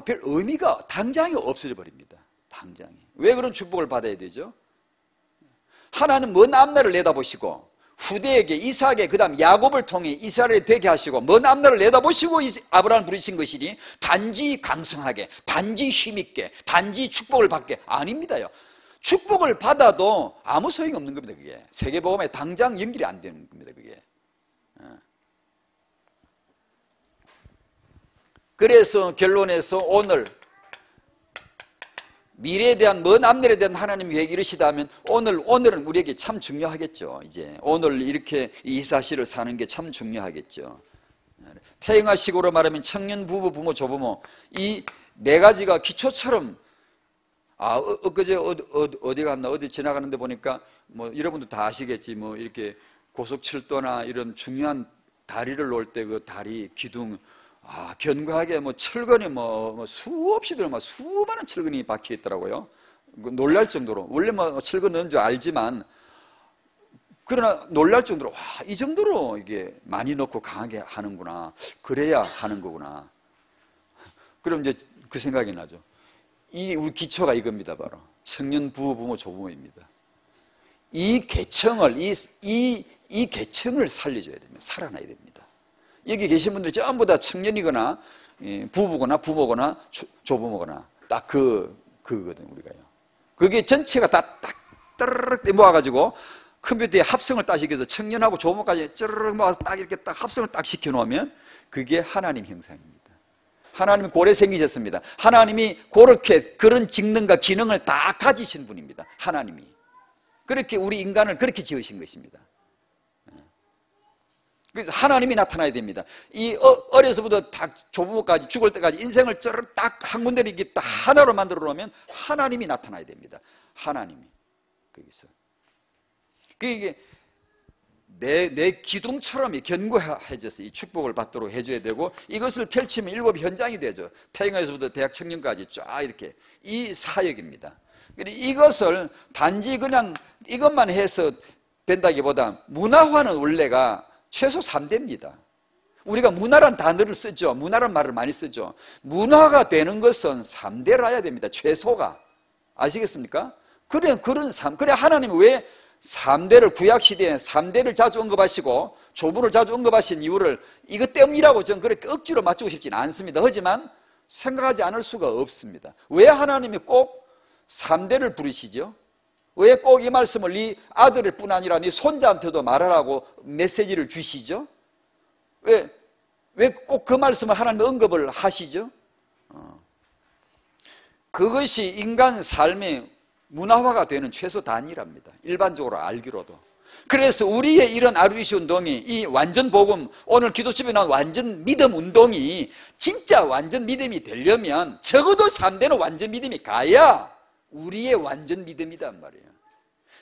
별 의미가 당장에 없어져 버립니다. 당장에. 왜 그런 축복을 받아야 되죠? 하나님 먼 앞날을 내다보시고 후대에게, 이삭에게, 그 다음 야곱을 통해 이스라엘이 되게 하시고 먼 앞날을 내다보시고 아브라함을 부르신 것이니 단지 강성하게, 단지 힘있게, 단지 축복을 받게 아닙니다요. 축복을 받아도 아무 소용이 없는 겁니다. 그게 세계복음에 당장 연결이 안 되는 겁니다. 그게. 그래서 결론에서 오늘 미래에 대한, 먼 앞날에 대한 하나님 계획이 이르시다면 오늘은 우리에게 참 중요하겠죠. 이제 오늘 이렇게 24시를 사는 게 참 중요하겠죠. 태영아식으로 말하면 청년, 부부, 부모, 조부모, 이 네 가지가 기초처럼, 엊그제 어디 갔나, 어디 지나가는데 보니까 뭐 여러분도 다 아시겠지, 뭐 이렇게 고속철도나 이런 중요한 다리를 놓을 때 그 다리 기둥, 견고하게 뭐 철근이 뭐 수없이 들어, 수많은 철근이 박혀 있더라고요. 놀랄 정도로. 원래 뭐 철근 넣은 줄 알지만, 그러나 놀랄 정도로, 이 정도로 이게 많이 넣고 강하게 하는구나. 그래야 하는 거구나. 그럼 이제 그 생각이 나죠. 우리 기초가 이겁니다. 바로 청년, 부부, 부모, 조부모입니다. 이 계층을, 이 계층을 살려줘야 됩니다. 살아나야 됩니다. 여기 계신 분들이 전부 다 청년이거나 부부거나 부모거나 조부모거나 딱 그거거든 우리가요. 그게 전체가 다 딱 따르륵 모아가지고 컴퓨터에 합성을 딱 시켜서 청년하고 조부모까지 쩌르륵 모아서 딱 이렇게 딱 합성을 딱 시켜놓으면 그게 하나님 형상입니다. 하나님이 고래 생기셨습니다. 하나님이 그런 직능과 기능을 다 가지신 분입니다. 하나님이. 그렇게 우리 인간을 그렇게 지으신 것입니다. 그래서 하나님이 나타나야 됩니다. 어려서부터 딱 조부모까지 죽을 때까지 인생을 딱 한 군데를 이렇게 딱 하나로 만들어 놓으면 하나님이 나타나야 됩니다. 하나님이. 거기서. 이게 내 기둥처럼 견고해져서 이 축복을 받도록 해줘야 되고, 이것을 펼치면 7 현장이 되죠. 태영아에서부터 대학 청년까지 쫙 이렇게 이 사역입니다. 이것을 단지 그냥 이것만 해서 된다기보다 문화화는 원래가 최소 3대입니다. 우리가 문화란 단어를 쓰죠. 문화란 말을 많이 쓰죠. 문화가 되는 것은 3대라야 됩니다. 최소가. 아시겠습니까? 그래 하나님이 왜 3대를, 구약시대에 3대를 자주 언급하시고 조부를 자주 언급하신 이유를 이것 때문이라고 저는 그렇게 억지로 맞추고 싶지는 않습니다. 하지만 생각하지 않을 수가 없습니다. 왜 하나님이 꼭 3대를 부르시죠? 왜 꼭 이 말씀을 네 아들일 뿐 아니라 네 손자한테도 말하라고 메시지를 주시죠? 왜 꼭 그 말씀을 하나님 언급을 하시죠? 그것이 인간 삶의 문화화가 되는 최소 단위랍니다. 일반적으로 알기로도. 그래서 우리의 이런 RUTC 운동이, 이 완전 복음, 오늘 기도집에 나온 완전 믿음 운동이 진짜 완전 믿음이 되려면 적어도 3대는 완전 믿음이 가야 우리의 완전 믿음이단 말이에요.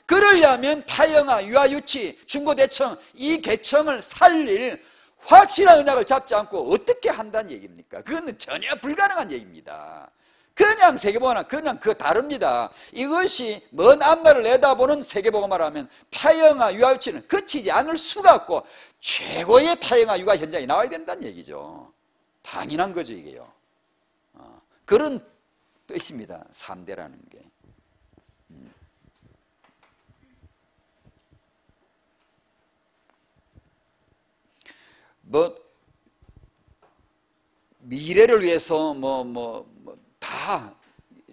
그러려면 타영아, 유아유치, 중고대청, 이 계층을 살릴 확실한 언약을 잡지 않고 어떻게 한다는 얘기입니까? 그건 전혀 불가능한 얘기입니다. 그냥 세계복음화, 그냥 그거 다릅니다. 이것이 먼 앞날을 내다보는 세계복음화를 하면 타영아, 유아유치는 그치지 않을 수가 없고 최고의 타영아, 유아 현장이 나와야 된다는 얘기죠. 당연한 거죠, 이게요. 그런 뜻입니다, 3대라는 게. 미래를 위해서 다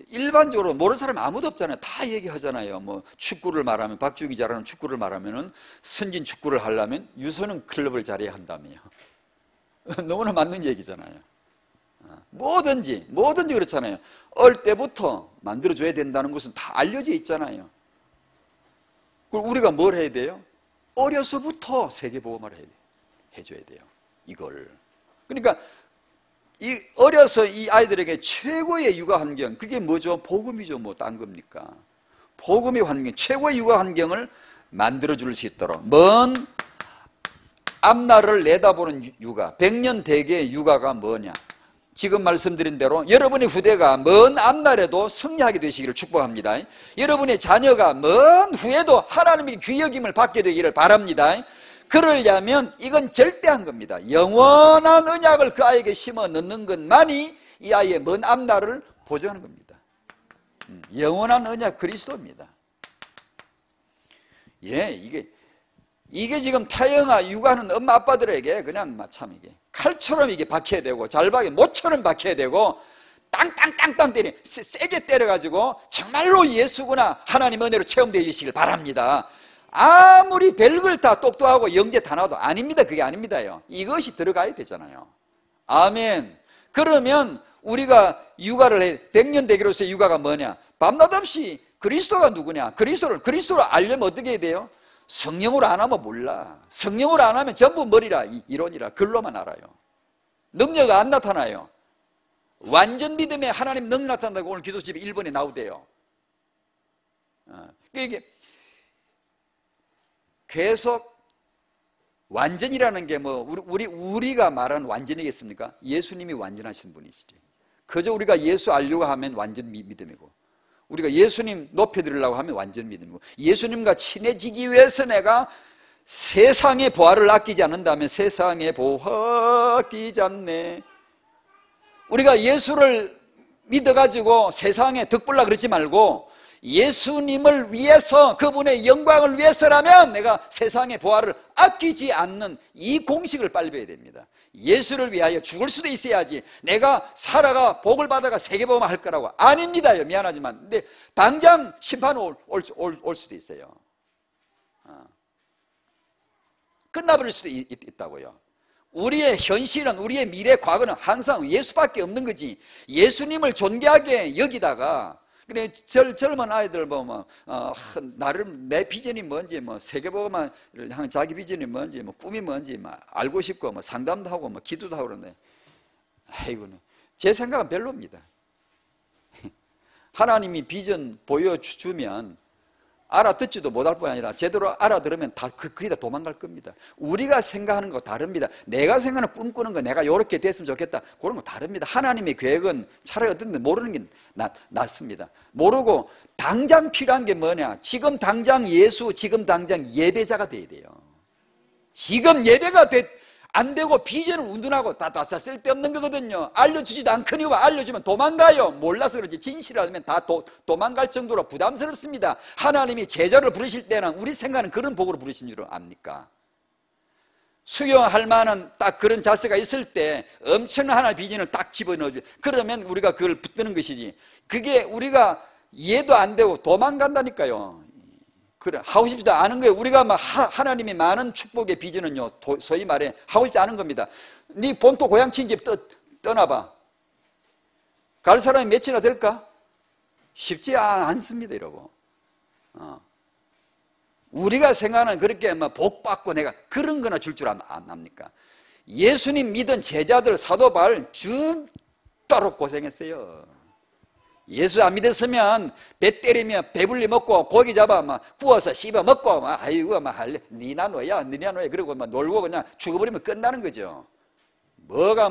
일반적으로 모르는 사람이 아무도 없잖아요. 다 얘기하잖아요. 축구를 말하면, 박주기 잘하는 축구를 말하면은 선진 축구를 하려면 유소년 클럽을 잘해야 한다며요. 너무나 맞는 얘기잖아요. 뭐든지 그렇잖아요. 어릴 때부터 만들어줘야 된다는 것은 다 알려져 있잖아요. 그럼 우리가 뭘 해야 돼요? 어려서부터 세계복음화를 해줘야 돼요. 이걸. 그러니까 어려서 이 아이들에게 최고의 육아 환경, 그게 뭐죠? 복음이죠. 딴 겁니까? 복음의 환경, 최고의 육아 환경을 만들어 줄 수 있도록 먼 앞날을 내다보는 육아, 100년 대계의 육아가 뭐냐? 지금 말씀드린 대로 여러분의 후대가 먼 앞날에도 승리하게 되시기를 축복합니다. 여러분의 자녀가 먼 후에도 하나님의 귀여김을 받게 되기를 바랍니다. 그러려면 이건 절대한 겁니다. 영원한 언약을 그 아이에게 심어 넣는 것만이 이 아이의 먼 앞날을 보장하는 겁니다. 영원한 언약 그리스도입니다. 예, 이게 지금 타영아 육아하는 엄마 아빠들에게 그냥 참 이게 칼처럼 이게 박혀야 되고 잘박이 못처럼 박혀야 되고 땅땅땅땅 때리 세게 때려가지고 정말로 예수구나 하나님 은혜로 체험되어 주시길 바랍니다. 아무리 별걸 다 똑똑하고 영재 다 나와도 아닙니다. 그게 아닙니다요. 이것이 들어가야 되잖아요. 아멘. 그러면 우리가 육아를 해, 100년 대기로서의 육아가 뭐냐? 밤낮 없이 그리스도가 누구냐? 그리스도를 알려면 어떻게 해야 돼요? 성령으로 안 하면 몰라. 성령으로 안 하면 전부 머리라, 이론이라, 글로만 알아요. 능력 안 나타나요. 완전 믿음에 하나님 능력 나타난다고 오늘 기도집에 1번에 나오대요. 이게 계속 완전이라는 게 우리가 말하는 완전이겠습니까? 예수님이 완전하신 분이시죠. 그저 우리가 예수 알려고 하면 완전 믿음이고, 우리가 예수님 높여드리려고 하면 완전 믿음이고, 예수님과 친해지기 위해서 내가 세상의 보화를 아끼지 않는다면 세상의 보화 아끼지 않네. 우리가 예수를 믿어가지고 세상에 덕불라 그러지 말고 예수님을 위해서, 그분의 영광을 위해서라면 내가 세상의 보화를 아끼지 않는 이 공식을 빨리 배워야 됩니다. 예수를 위하여 죽을 수도 있어야지 내가 살아가 복을 받아가 세계복음화 할 거라고. 아닙니다요. 미안하지만. 근데 당장 심판 올 수도 있어요. 끝나버릴 수도 있다고요. 우리의 현실은, 우리의 미래, 과거는 항상 예수밖에 없는 거지. 예수님을 존귀하게 여기다가, 그래, 젊은 아이들 보면, 나름 내 비전이 뭔지, 세계복음화를 향한 자기 비전이 뭔지, 꿈이 뭔지, 알고 싶고, 상담도 하고, 기도도 하고 그러는데, 아이고는, 제 생각은 별로입니다. 하나님이 비전 보여주면, 알아듣지도 못할 뿐 아니라 제대로 알아들으면 다 그게 다 도망갈 겁니다. 우리가 생각하는 거 다릅니다. 내가 생각하는 꿈꾸는 거 내가 이렇게 됐으면 좋겠다, 그런 거 다릅니다. 하나님의 계획은 차라리 어떤데 모르는 게 낫습니다. 모르고 당장 필요한 게 뭐냐? 지금 당장 예수, 지금 당장 예배자가 돼야 돼요. 지금 예배가 안 되고 비전을 운운하고 다 쓸데없는 거거든요. 알려주지도 않거니와 알려주면 도망가요. 몰라서 그렇지 진실을 알면 다 도망갈 정도로 부담스럽습니다. 하나님이 제자를 부르실 때는 우리 생각은 그런 복으로 부르신 줄 압니까? 수용할 만한 딱 그런 자세가 있을 때 엄청난 하나의 비전을 딱 집어넣어줘. 그러면 우리가 그걸 붙드는 것이지. 그게 우리가 이해도 안 되고 도망간다니까요. 그래, 하고 싶지도 않은 거예요. 우리가 막 하나님이 많은 축복의 비전은요, 소위 말해 하고 싶지 않은 겁니다. 네 본토 고향 친집 떠나봐. 갈 사람이 몇이나 될까? 쉽지 않습니다, 여러분. 우리가 생각하는 그렇게 복 받고 내가 그런 거나 줄 안 압니까? 예수님 믿은 제자들 사도 바울 죽도록 고생했어요. 예수 안 믿었으면 배 때리며 배불리 먹고 고기 잡아 막 구워서 씹어 먹고 막 아이고 막 할래 니나 너야 그러고 막 놀고 그냥 죽어버리면 끝나는 거죠. 뭐가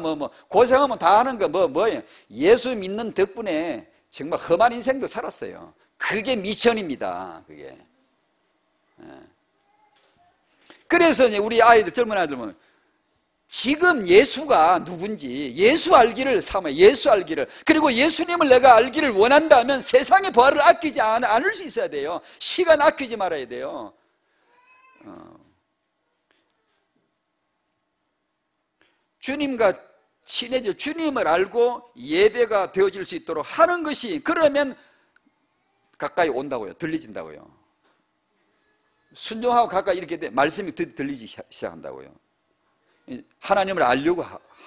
고생하면 다 하는 거 뭐예요? 예수 믿는 덕분에 정말 험한 인생도 살았어요. 그게 미션입니다. 그게. 그래서 우리 아이들 젊은 아이들 보면 지금 예수가 누군지 예수 알기를 삼아요. 예수 알기를. 그리고 예수님을 내가 알기를 원한다면 세상의 부활을 아끼지 않을 수 있어야 돼요. 시간 아끼지 말아야 돼요. 주님과 친해져 주님을 알고 예배가 되어질 수 있도록 하는 것이, 그러면 가까이 온다고요. 들리진다고요. 순종하고 가까이 이렇게 돼 말씀이 들리기 시작한다고요. 하나님을 알려고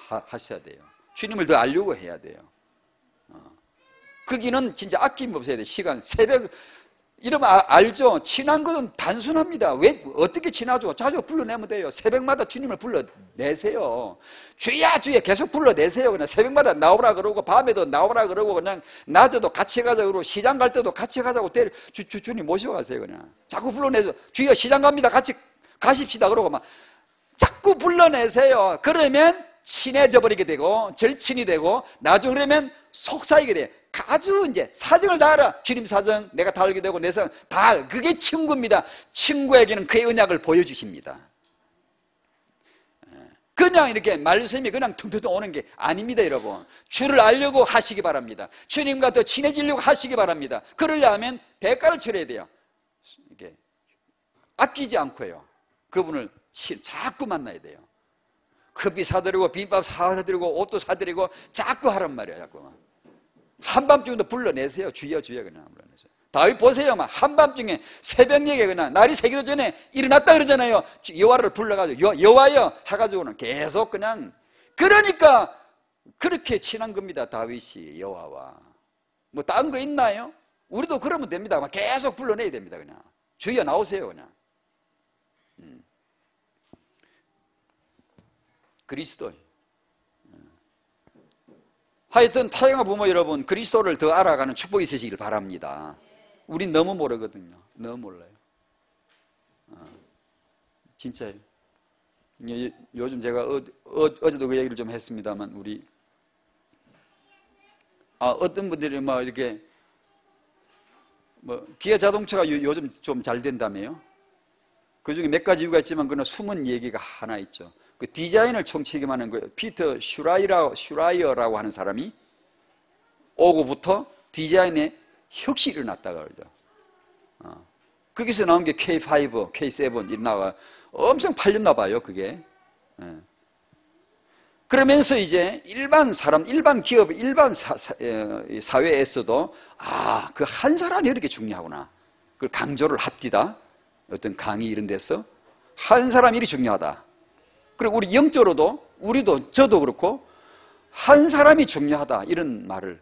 하셔야 돼요. 주님을 더 알려고 해야 돼요. 거기는 진짜 아낌없어야 돼요. 시간, 새벽 이러면 알죠. 친한 것은 단순합니다. 왜 어떻게 친하죠? 자주 불러내면 돼요. 새벽마다 주님을 불러내세요. 주야 주야 계속 불러내세요. 그냥 새벽마다 나오라 그러고 밤에도 나오라 그러고 그냥 낮에도 같이 가자 그러고 시장 갈 때도 같이 가자고 주님 모셔가세요. 그냥 자꾸 불러내죠. 주야 시장 갑니다. 같이 가십시다 그러고 막 자꾸 불러내세요. 그러면 친해져 버리게 되고 절친이 되고 나중에 그러면 속삭이게 돼요. 아주 이제 사정을 다 알아. 주님 사정 내가 다 알게 되고 내 사정 다 알. 그게 친구입니다. 친구에게는 그의 언약을 보여주십니다. 그냥 이렇게 말씀이 그냥 퉁퉁퉁 오는 게 아닙니다, 여러분. 주를 알려고 하시기 바랍니다. 주님과 더 친해지려고 하시기 바랍니다. 그러려면 대가를 치러야 돼요. 이렇게 아끼지 않고요. 그분을 자꾸 만나야 돼요. 커피 사드리고 비빔밥 사드리고 옷도 사드리고 자꾸 하란 말이에요. 자꾸 한밤중에도 불러내세요. 주여 주여 그냥 불러내세요. 다윗 보세요. 막 한밤중에 새벽녘에 그냥 날이 새기도 전에 일어났다 그러잖아요. 여호와를 불러가지고 여호와여 해가지고는 계속 그냥, 그러니까 그렇게 친한 겁니다. 다윗이 여호와와. 뭐 다른 거 있나요? 우리도 그러면 됩니다. 막 계속 불러내야 됩니다. 그냥 주여 나오세요. 그냥 그리스도. 하여튼 타영아 부모 여러분, 그리스도를 더 알아가는 축복이 있으시길 바랍니다. 우린 너무 모르거든요. 너무 몰라요. 진짜요. 요즘 제가 어제도 그 얘기를 좀 했습니다만, 우리 어떤 분들이 막 이렇게 기아 자동차가 요즘 좀 잘 된다며요. 그 중에 몇 가지 이유가 있지만 그러나 숨은 얘기가 하나 있죠. 그 디자인을 총책임하는 그 피터 슈라이어라고 하는 사람이 오고부터 디자인에 혁신이 일어났다고 그러죠. 거기서 나온 게 K5, K7 이 나와 엄청 팔렸나 봐요. 그게. 그러면서 이제 일반 기업, 일반 사회에서도 그 한 사람이 이렇게 중요하구나. 그걸 강조를 합디다. 어떤 강의 이런 데서 한 사람이 이렇게 중요하다. 그리고 우리 영적으로도 우리도 저도 그렇고 한 사람이 중요하다 이런 말을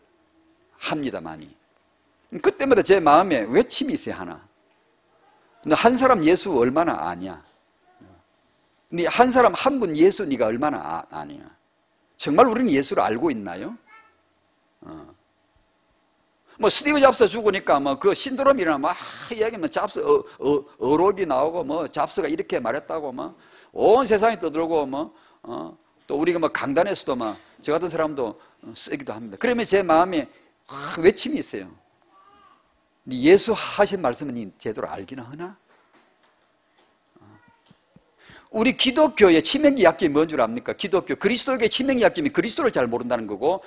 합니다. 많이. 그때마다 제 마음에 외침이 있어야 하나. 근데 한 사람 예수 얼마나 아냐. 근데 한 사람 한 분 예수 네가 얼마나 아냐. 정말 우리는 예수를 알고 있나요? 스티브 잡스 죽으니까 그 신드롬이나 이야기하면 잡스 어록이 나오고 잡스가 이렇게 말했다고 온 세상이 떠들고 또 우리가 강단에서도 저 같은 사람도 쓰기도 합니다. 그러면 제 마음에 외침이 있어요. 예수 하신 말씀은 제대로 알기는 하나? 우리 기독교의 치명기 약점이 뭔 줄 압니까? 기독교 그리스도교의 치명기 약점이 그리스도를 잘 모른다는 거고,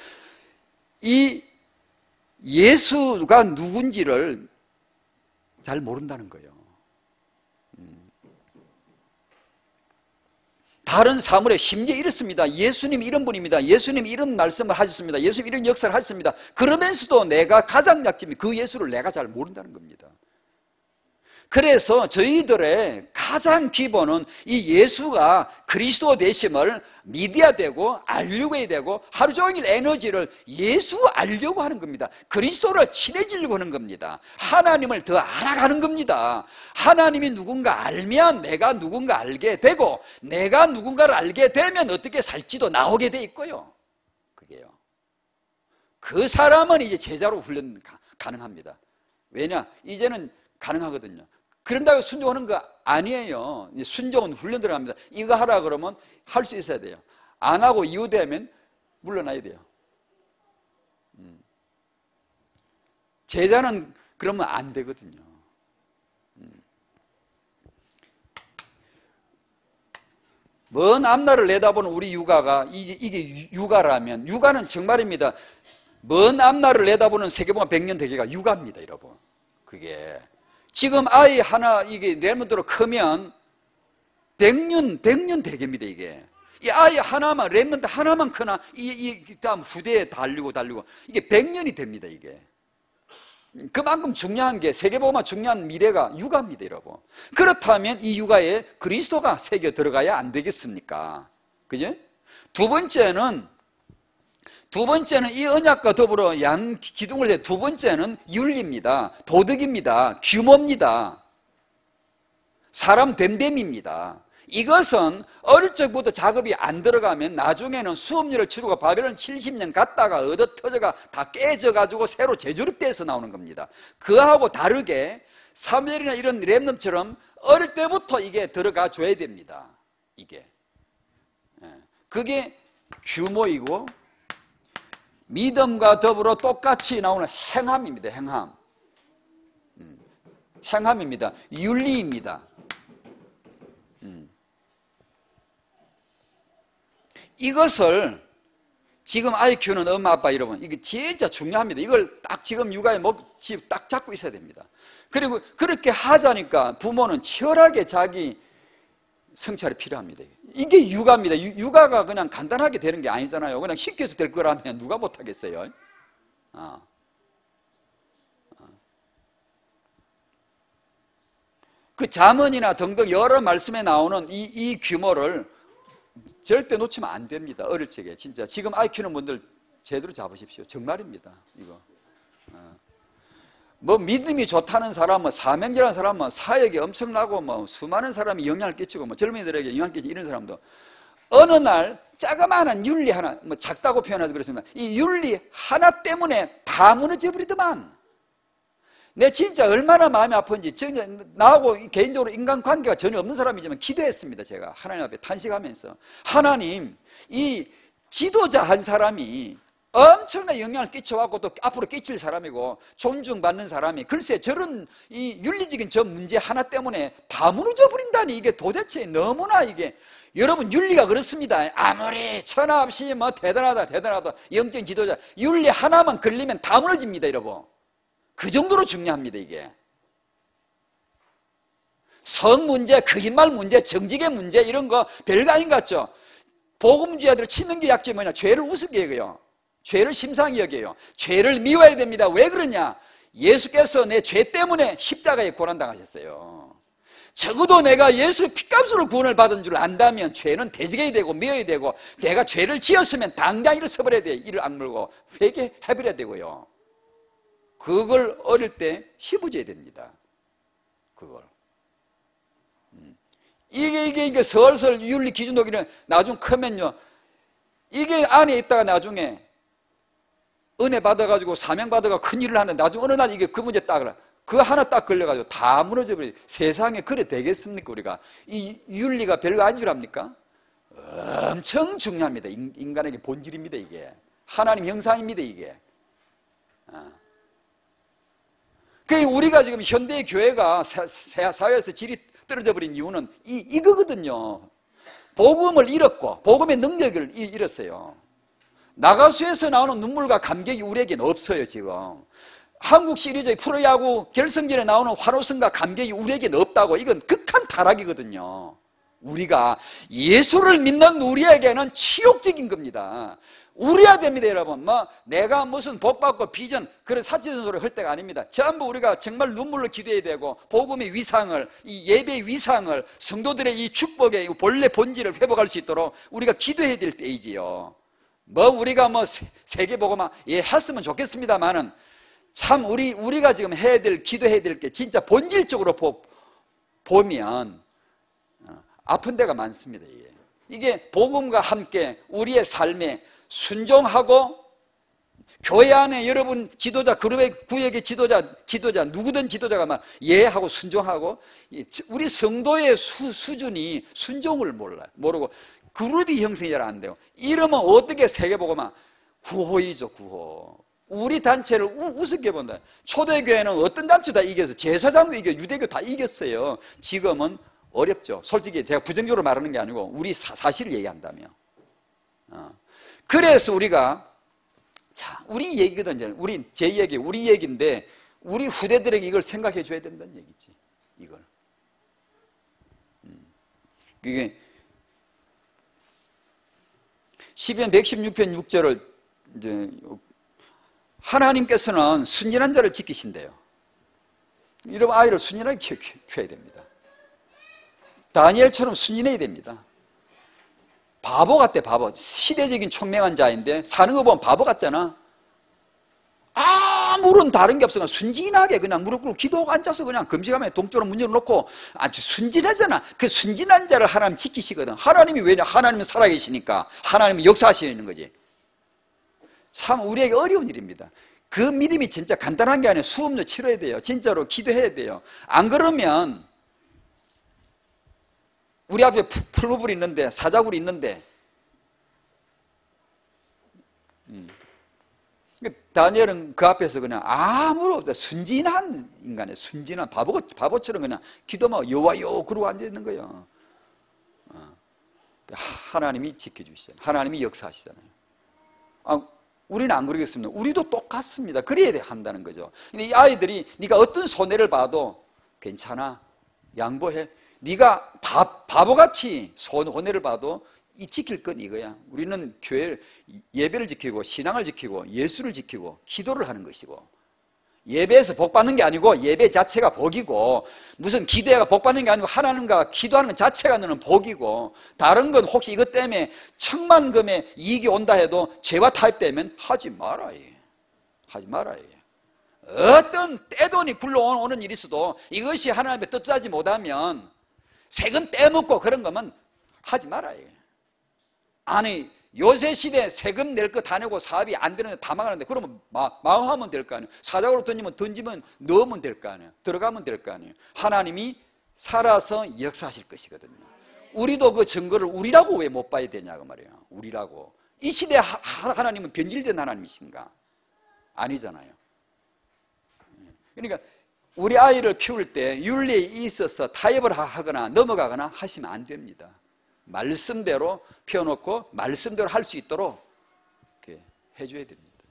이 예수가 누군지를 잘 모른다는 거예요. 다른 사물에 심지어 이렇습니다. 예수님이 이런 분입니다. 예수님이 이런 말씀을 하셨습니다. 예수님이 이런 역사를 하셨습니다. 그러면서도 내가 가장 약점이 그 예수를 내가 잘 모른다는 겁니다. 그래서 저희들의 가장 기본은 이 예수가 그리스도 되심을 믿어야 되고 알려고 해야 되고 하루 종일 에너지를 예수 알려고 하는 겁니다. 그리스도를 친해지려고 하는 겁니다. 하나님을 더 알아가는 겁니다. 하나님이 누군가 알면 내가 누군가 알게 되고 내가 누군가를 알게 되면 어떻게 살지도 나오게 돼 있고요. 그게요. 그 사람은 이제 제자로 훈련 가능합니다. 왜냐? 이제는 가능하거든요. 그런다고 순종하는 거 아니에요. 순종은 훈련 들어갑니다. 이거 하라 그러면 할 수 있어야 돼요. 안 하고 이유되면 물러나야 돼요. 제자는 그러면 안 되거든요. 먼 앞날을 내다보는 우리 육아가 이게 육아라면, 육아는 정말입니다. 먼 앞날을 내다보는 세계보가 100년 대계가 육아입니다, 여러분. 그게 지금 아이 하나 이게 레몬드로 크면 100년 대계입니다. 이게 이 아이 하나만 레몬드 하나만 크나 이 다음 후대에 달리고 이게 100년이 됩니다. 이게 그만큼 중요한 게 세계보고만 중요한 미래가 육아입니다, 여러분. 그렇다면 이 육아에 그리스도가 새겨 들어가야 안 되겠습니까? 그죠? 두 번째는 이 언약과 더불어 양 기둥을 해. 두 번째는 윤리입니다. 도덕입니다. 규모입니다. 사람 됨됨입니다. 이것은 어릴 적부터 작업이 안 들어가면 나중에는 수업료를 치르고 바벨론 70년 갔다가 얻어 터져가 다 깨져가지고 새로 재조립돼서 나오는 겁니다. 그하고 다르게 사무엘이나 이런 렘넌트처럼 어릴 때부터 이게 들어가 줘야 됩니다. 이게 그게 규모이고 믿음과 더불어 똑같이 나오는 행함입니다. 행함입니다. 윤리입니다. 이것을 지금 아이 키우는 엄마 아빠 여러분, 이게 진짜 중요합니다. 이걸 딱 지금 육아의 목집 딱 잡고 있어야 됩니다. 그리고 그렇게 하자니까 부모는 치열하게 자기 성찰이 필요합니다. 이게 육아입니다. 육아가 그냥 간단하게 되는 게 아니잖아요. 그냥 쉽게 해서 될 거라면 누가 못하겠어요? 그 잠언이나 등등 여러 말씀에 나오는 이 규모를 절대 놓치면 안 됩니다. 어릴 적에 진짜 지금 아이 키우는 분들 제대로 잡으십시오. 정말입니다. 이거 뭐 믿음이 좋다는 사람은 사명자라는 사람은 사역이 엄청나고 뭐 수많은 사람이 영향을 끼치고 뭐 젊은이들에게 영향을 끼치고 이런 사람도 어느 날 자그마한 윤리 하나, 뭐 작다고 표현하지 그렇습니다. 이 윤리 하나 때문에 다 무너져 버리더만. 내 진짜 얼마나 마음이 아픈지 나하고 개인적으로 인간관계가 전혀 없는 사람이지만 기도했습니다. 제가 하나님 앞에 탄식하면서 하나님, 이 지도자 한 사람이 엄청난 영향을 끼쳐왔고 또 앞으로 끼칠 사람이고 존중받는 사람이 글쎄 저런 이 윤리적인 저 문제 하나 때문에 다 무너져 버린다니 이게 도대체 너무나 이게 여러분 윤리가 그렇습니다. 아무리 천하 없이 뭐 대단하다 영적인 지도자 윤리 하나만 걸리면 다 무너집니다. 여러분 그 정도로 중요합니다. 이게 성 문제, 거짓말 문제, 정직의 문제 이런 거 별거 아닌 것 같죠. 복음주의자들의 치명적 약점이 뭐냐, 죄를 우습게 여겨요. 죄를 심상히 여겨요. 죄를 미워야 됩니다. 왜 그러냐, 예수께서 내 죄 때문에 십자가에 고난당하셨어요. 적어도 내가 예수의 피값으로 구원을 받은 줄 안다면 죄는 대적해야 되고 미워야 되고, 내가 죄를 지었으면 당장 이를 서버려야 돼. 이를 악물고 회개해버려야 되고요. 그걸 어릴 때 씹어줘야 됩니다. 그걸 이게 설설 윤리 기준 독일은 나중 크면요, 이게 안에 있다가 나중에 은혜 받아가지고 사명 받아가 큰 일을 하는데 나중 어느 날 이게 그 문제 딱 그 하나 딱 걸려가지고 다 무너져버려. 세상에 그래 되겠습니까? 우리가 이 윤리가 별거 아닌 줄 압니까? 엄청 중요합니다. 인간에게 본질입니다. 이게 하나님 형상입니다. 이게 그러니까 우리가 지금 현대 교회가 사회에서 질이 떨어져 버린 이유는 이거거든요. 복음을 잃었고 복음의 능력을 잃었어요. 나가수에서 나오는 눈물과 감격이 우리에게는 없어요. 지금 한국 시리즈의 프로야구 결승전에 나오는 환호성과 감격이 우리에게는 없다고. 이건 극한 타락이거든요. 우리가 예수를 믿는 우리에게는 치욕적인 겁니다. 우려야 됩니다, 여러분. 내가 무슨 복받고 비전, 그런 사치선 소리 할 때가 아닙니다. 전부 우리가 정말 눈물로 기도해야 되고, 복음의 위상을, 이 예배의 위상을, 성도들의 이 축복의 본래 본질을 회복할 수 있도록 우리가 기도해야 될 때이지요. 우리가 세계복음화, 했으면 좋겠습니다만은, 참, 우리가 지금 해야 될, 기도해야 될 게 진짜 본질적으로 보면, 아픈 데가 많습니다, 이게 복음과 함께 우리의 삶에 순종하고, 교회 안에 여러분 지도자, 그룹의 구역의 지도자, 누구든 지도자가 예하고 순종하고, 우리 성도의 수준이 순종을 모르고, 그룹이 형성이 잘 안 돼요. 이러면 어떻게 세계복음화? 구호이죠, 구호. 우리 단체를 우습게 본다. 초대교회는 어떤 단체도 다 이겨서, 제사장도 이겨, 유대교 다 이겼어요. 지금은 어렵죠. 솔직히 제가 부정적으로 말하는 게 아니고, 우리 사실을 얘기한다며. 그래서 우리가, 우리 얘기거든요. 제 얘기, 우리 얘기인데, 우리 후대들에게 이걸 생각해 줘야 된다는 얘기지, 이걸. 그게, 시편 116편 6절을, 이제, 하나님께서는 순진한 자를 지키신대요. 이런 아이를 순진하게 키워야 됩니다. 다니엘처럼 순진해야 됩니다. 바보 같대, 바보. 시대적인 총명한 자인데 사는 거 보면 바보 같잖아. 아무런 다른 게 없어. 그냥 순진하게 그냥 무릎 꿇고 기도하고 앉아서 그냥 금식하면 동쪽으로 문 열어놓고 아주 순진하잖아. 그 순진한 자를 하나님 지키시거든. 하나님이 왜냐? 하나님은 살아계시니까. 하나님이 역사하시는 거지. 참 우리에게 어려운 일입니다. 그 믿음이 진짜 간단한 게 아니라 수업료 치러야 돼요. 진짜로 기도해야 돼요. 안 그러면 우리 앞에 풀무불이 있는데, 사자굴이 있는데, 다니엘은 그 앞에서 그냥 아무런 없다. 순진한 인간이에요. 순진한 바보처럼 그냥 기도만 여와요 그러고 앉아있는 거예요. 하나님이 지켜주시잖아요. 하나님이 역사하시잖아요. 우리는 안 그러겠습니다. 우리도 똑같습니다. 그래야 한다는 거죠. 근데 이 아이들이 네가 어떤 손해를 봐도 괜찮아, 양보해. 네가 바보같이 손해를 봐도 이 지킬 건 이거야. 우리는 교회 예배를 지키고 신앙을 지키고 예수를 지키고 기도를 하는 것이고, 예배에서 복 받는 게 아니고 예배 자체가 복이고, 무슨 기대가 복 받는 게 아니고 하나님과 기도하는 것 자체가 너는 복이고, 다른 건 혹시 이것 때문에 천만금의 이익이 온다 해도 죄와 타협되면 하지 말아요. 하지 말아요. 어떤 떼돈이 굴러오는 일이 있어도 이것이 하나님의 뜻하지 못하면 세금 떼먹고 그런 거면 하지 말아요. 아니 요새 시대에 세금 낼 거 다 내고 사업이 안 되는데 다 망하는데, 그러면 망하면 될 거 아니에요. 사자고로 던지면 넣으면 될 거 아니에요. 들어가면 될 거 아니에요. 하나님이 살아서 역사하실 것이거든요. 우리도 그 증거를 우리라고 왜 못 봐야 되냐고 말이에요. 우리라고. 이 시대에 하나님은 변질된 하나님이신가? 아니잖아요. 그러니까 우리 아이를 키울 때 윤리에 있어서 타협을 하거나 넘어가거나 하시면 안 됩니다. 말씀대로 펴놓고 말씀대로 할 수 있도록 이렇게 해줘야 됩니다.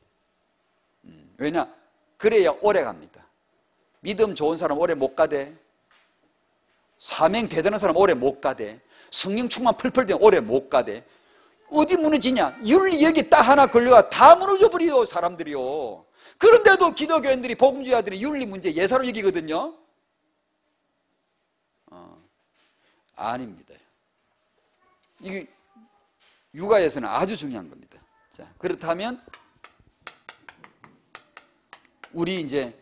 왜냐? 그래야 오래 갑니다. 믿음 좋은 사람 오래 못 가대. 사명 대단한 사람 오래 못 가대. 성령 충만 펄펄 되면 오래 못 가대. 어디 무너지냐? 윤리 여기 딱 하나 걸려가 다 무너져 버려요, 사람들이요. 그런데도 기독교인들이, 복음주의자들이 윤리 문제 예사로 여기거든요. 아닙니다. 이게 육아에서는 아주 중요한 겁니다. 자, 그렇다면 우리 이제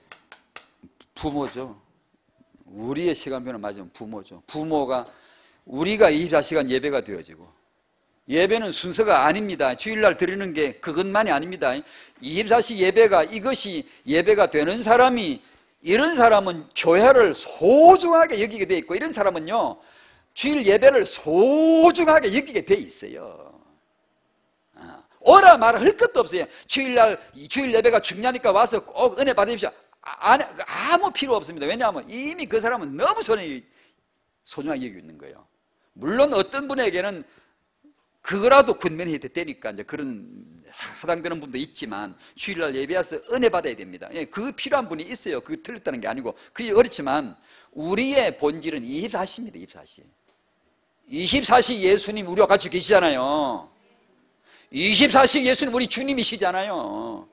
부모죠. 우리의 시간표를 맞으면 부모죠. 부모가 우리가 24시간 예배가 되어지고, 예배는 순서가 아닙니다. 주일날 드리는 게 그것만이 아닙니다. 24시 예배가, 이것이 예배가 되는 사람이, 이런 사람은 교회를 소중하게 여기게 돼 있고, 이런 사람은요 주일 예배를 소중하게 여기게 돼 있어요. 오라 마라 할 것도 없어요. 주일 예배가 중요하니까 와서 꼭 은혜 받으십시오. 아무 필요 없습니다. 왜냐하면 이미 그 사람은 너무 소중하게 여기고 있는 거예요. 물론 어떤 분에게는 그거라도 군면해야 되니까 이제 그런 하당되는 분도 있지만, 주일날 예배 와서 은혜 받아야 됩니다. 그 필요한 분이 있어요. 그게 틀렸다는 게 아니고. 그게 어렵지만 우리의 본질은 24시입니다. 24시. 24시 예수님 우리와 같이 계시잖아요. 24시 예수님 우리 주님이시잖아요.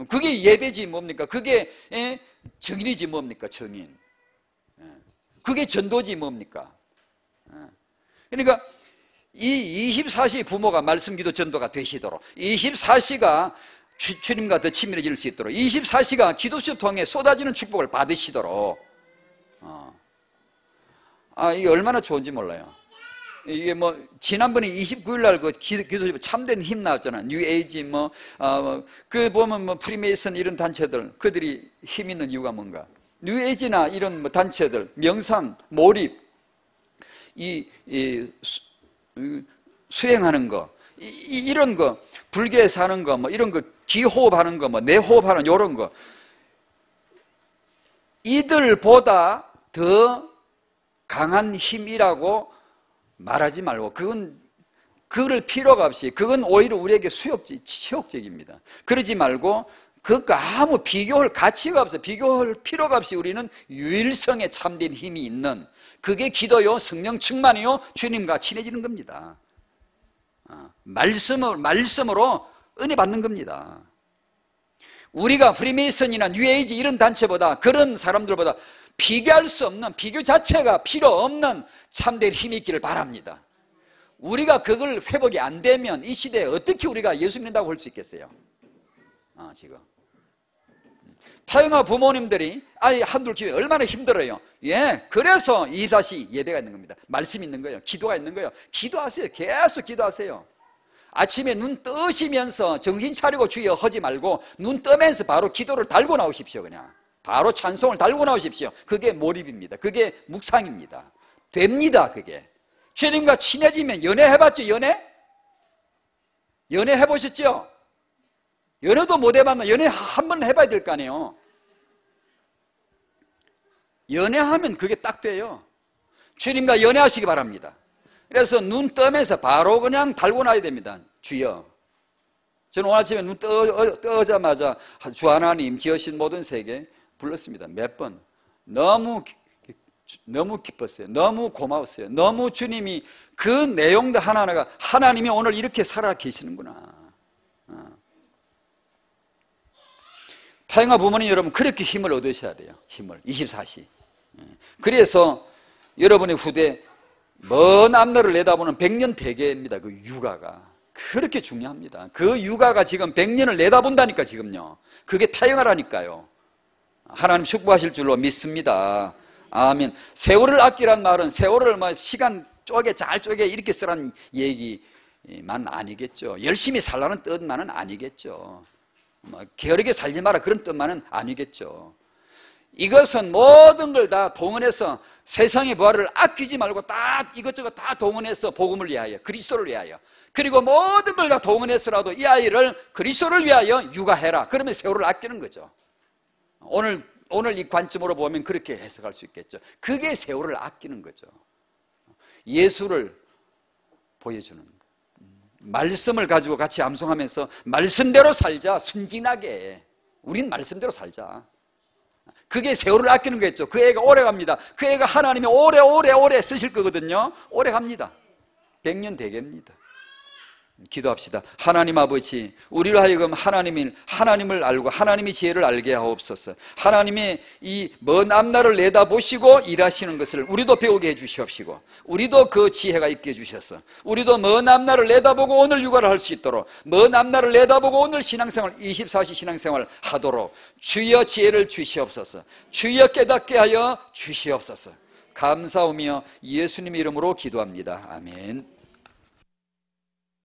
그게 예배지 뭡니까? 그게 정인이지 뭡니까? 정인. 그게 전도지 뭡니까? 그러니까 이 24시 부모가 말씀, 기도, 전도가 되시도록, 24시가 주님과 더 친밀해질 수 있도록, 24시가 기도수업 통해 쏟아지는 축복을 받으시도록. 이게 얼마나 좋은지 몰라요. 이게 뭐 지난번에 29일 날 그 기도수업 참된 힘 나왔잖아요. 뉴에이지 그 보면 뭐 프리메이슨 이런 단체들, 그들이 힘 있는 이유가 뭔가? 뉴에이지나 이런 뭐 단체들, 명상, 몰입, 수행하는 거, 이런 거, 불교에 사는 거, 뭐 이런 거, 기호흡하는 거, 뭐 내호흡하는 이런 거, 이들보다 더 강한 힘이라고 말하지 말고, 그럴 필요가 없이, 그건 오히려 우리에게 치욕적입니다. 그러지 말고, 그것과 아무 비교할 가치가 없어요. 비교할 필요가 없이 우리는 유일성에 참된 힘이 있는, 그게 기도요, 성령 충만이요, 주님과 친해지는 겁니다. 말씀으로 은혜 받는 겁니다. 우리가 프리메이슨이나 뉴에이지 이런 단체보다, 그런 사람들보다 비교할 수 없는, 비교 자체가 필요 없는 참된 힘이 있기를 바랍니다. 우리가 그걸 회복이 안 되면 이 시대에 어떻게 우리가 예수 믿는다고 할 수 있겠어요? 지금 타영아 부모님들이 아이 한둘 키우기 얼마나 힘들어요. 그래서 24시 예배가 있는 겁니다. 말씀이 있는 거예요. 기도가 있는 거예요. 기도하세요. 계속 기도하세요. 아침에 눈 뜨시면서 정신 차리고 주여 하지 말고 눈 뜨면서 바로 기도를 달고 나오십시오. 그냥 바로 찬송을 달고 나오십시오. 그게 몰입입니다. 그게 묵상입니다. 됩니다. 그게 주님과 친해지면, 연애 해봤죠? 연애 해보셨죠? 연애도 못 해봤나? 연애 한 번 해봐야 될 거 아니에요. 연애하면 그게 딱 돼요. 주님과 연애하시기 바랍니다. 그래서 눈 뜨면서 바로 그냥 달고 나야 됩니다. 주여. 저는 오늘 아침에 눈 뜨자마자 주 하나님 지으신 모든 세계 불렀습니다. 몇 번. 너무 기뻤어요. 너무 고마웠어요. 너무 주님이 그 내용도 하나하나가 하나님이 오늘 이렇게 살아 계시는구나. 타영아 부모님 여러분, 그렇게 힘을 얻으셔야 돼요. 힘을 24시. 그래서 여러분의 후대 먼 앞날을 내다보는 100년 대계입니다. 그 육아가 그렇게 중요합니다. 그 육아가 지금 100년을 내다본다니까. 지금요, 그게 타영아라니까요. 하나님 축복하실 줄로 믿습니다. 아멘. 세월을 아끼란 말은 세월을 시간 잘 쪼개 이렇게 쓰란 얘기만 아니겠죠. 열심히 살라는 뜻만은 아니겠죠. 게으르게 살지 마라 그런 뜻만은 아니겠죠. 이것은 모든 걸 다 동원해서 세상의 부활을 아끼지 말고 딱 이것저것 다 동원해서 복음을 위하여, 그리스도를 위하여, 그리고 모든 걸 다 동원해서라도 이 아이를 그리스도를 위하여 육아해라. 그러면 세월을 아끼는 거죠. 오늘 이 관점으로 보면 그렇게 해석할 수 있겠죠. 그게 세월을 아끼는 거죠. 예수를 보여주는 거. 말씀을 가지고 같이 암송하면서 말씀대로 살자. 순진하게 우린 말씀대로 살자. 그게 세월을 아끼는 거겠죠. 그 애가 오래 갑니다. 그 애가 하나님이 오래 쓰실 거거든요. 오래 갑니다. 100년 대계입니다. 기도합시다. 하나님 아버지, 우리로 하여금 하나님을 알고 하나님의 지혜를 알게 하옵소서. 하나님의 이 먼 앞날을 내다보시고 일하시는 것을 우리도 배우게 해주시옵시고, 우리도 그 지혜가 있게 해주셔서 우리도 먼 앞날을 내다보고 오늘 육아를 할 수 있도록, 먼 앞날을 내다보고 오늘 신앙생활 24시 신앙생활 하도록 주여 지혜를 주시옵소서. 주여 깨닫게 하여 주시옵소서. 감사하며 예수님의 이름으로 기도합니다. 아멘.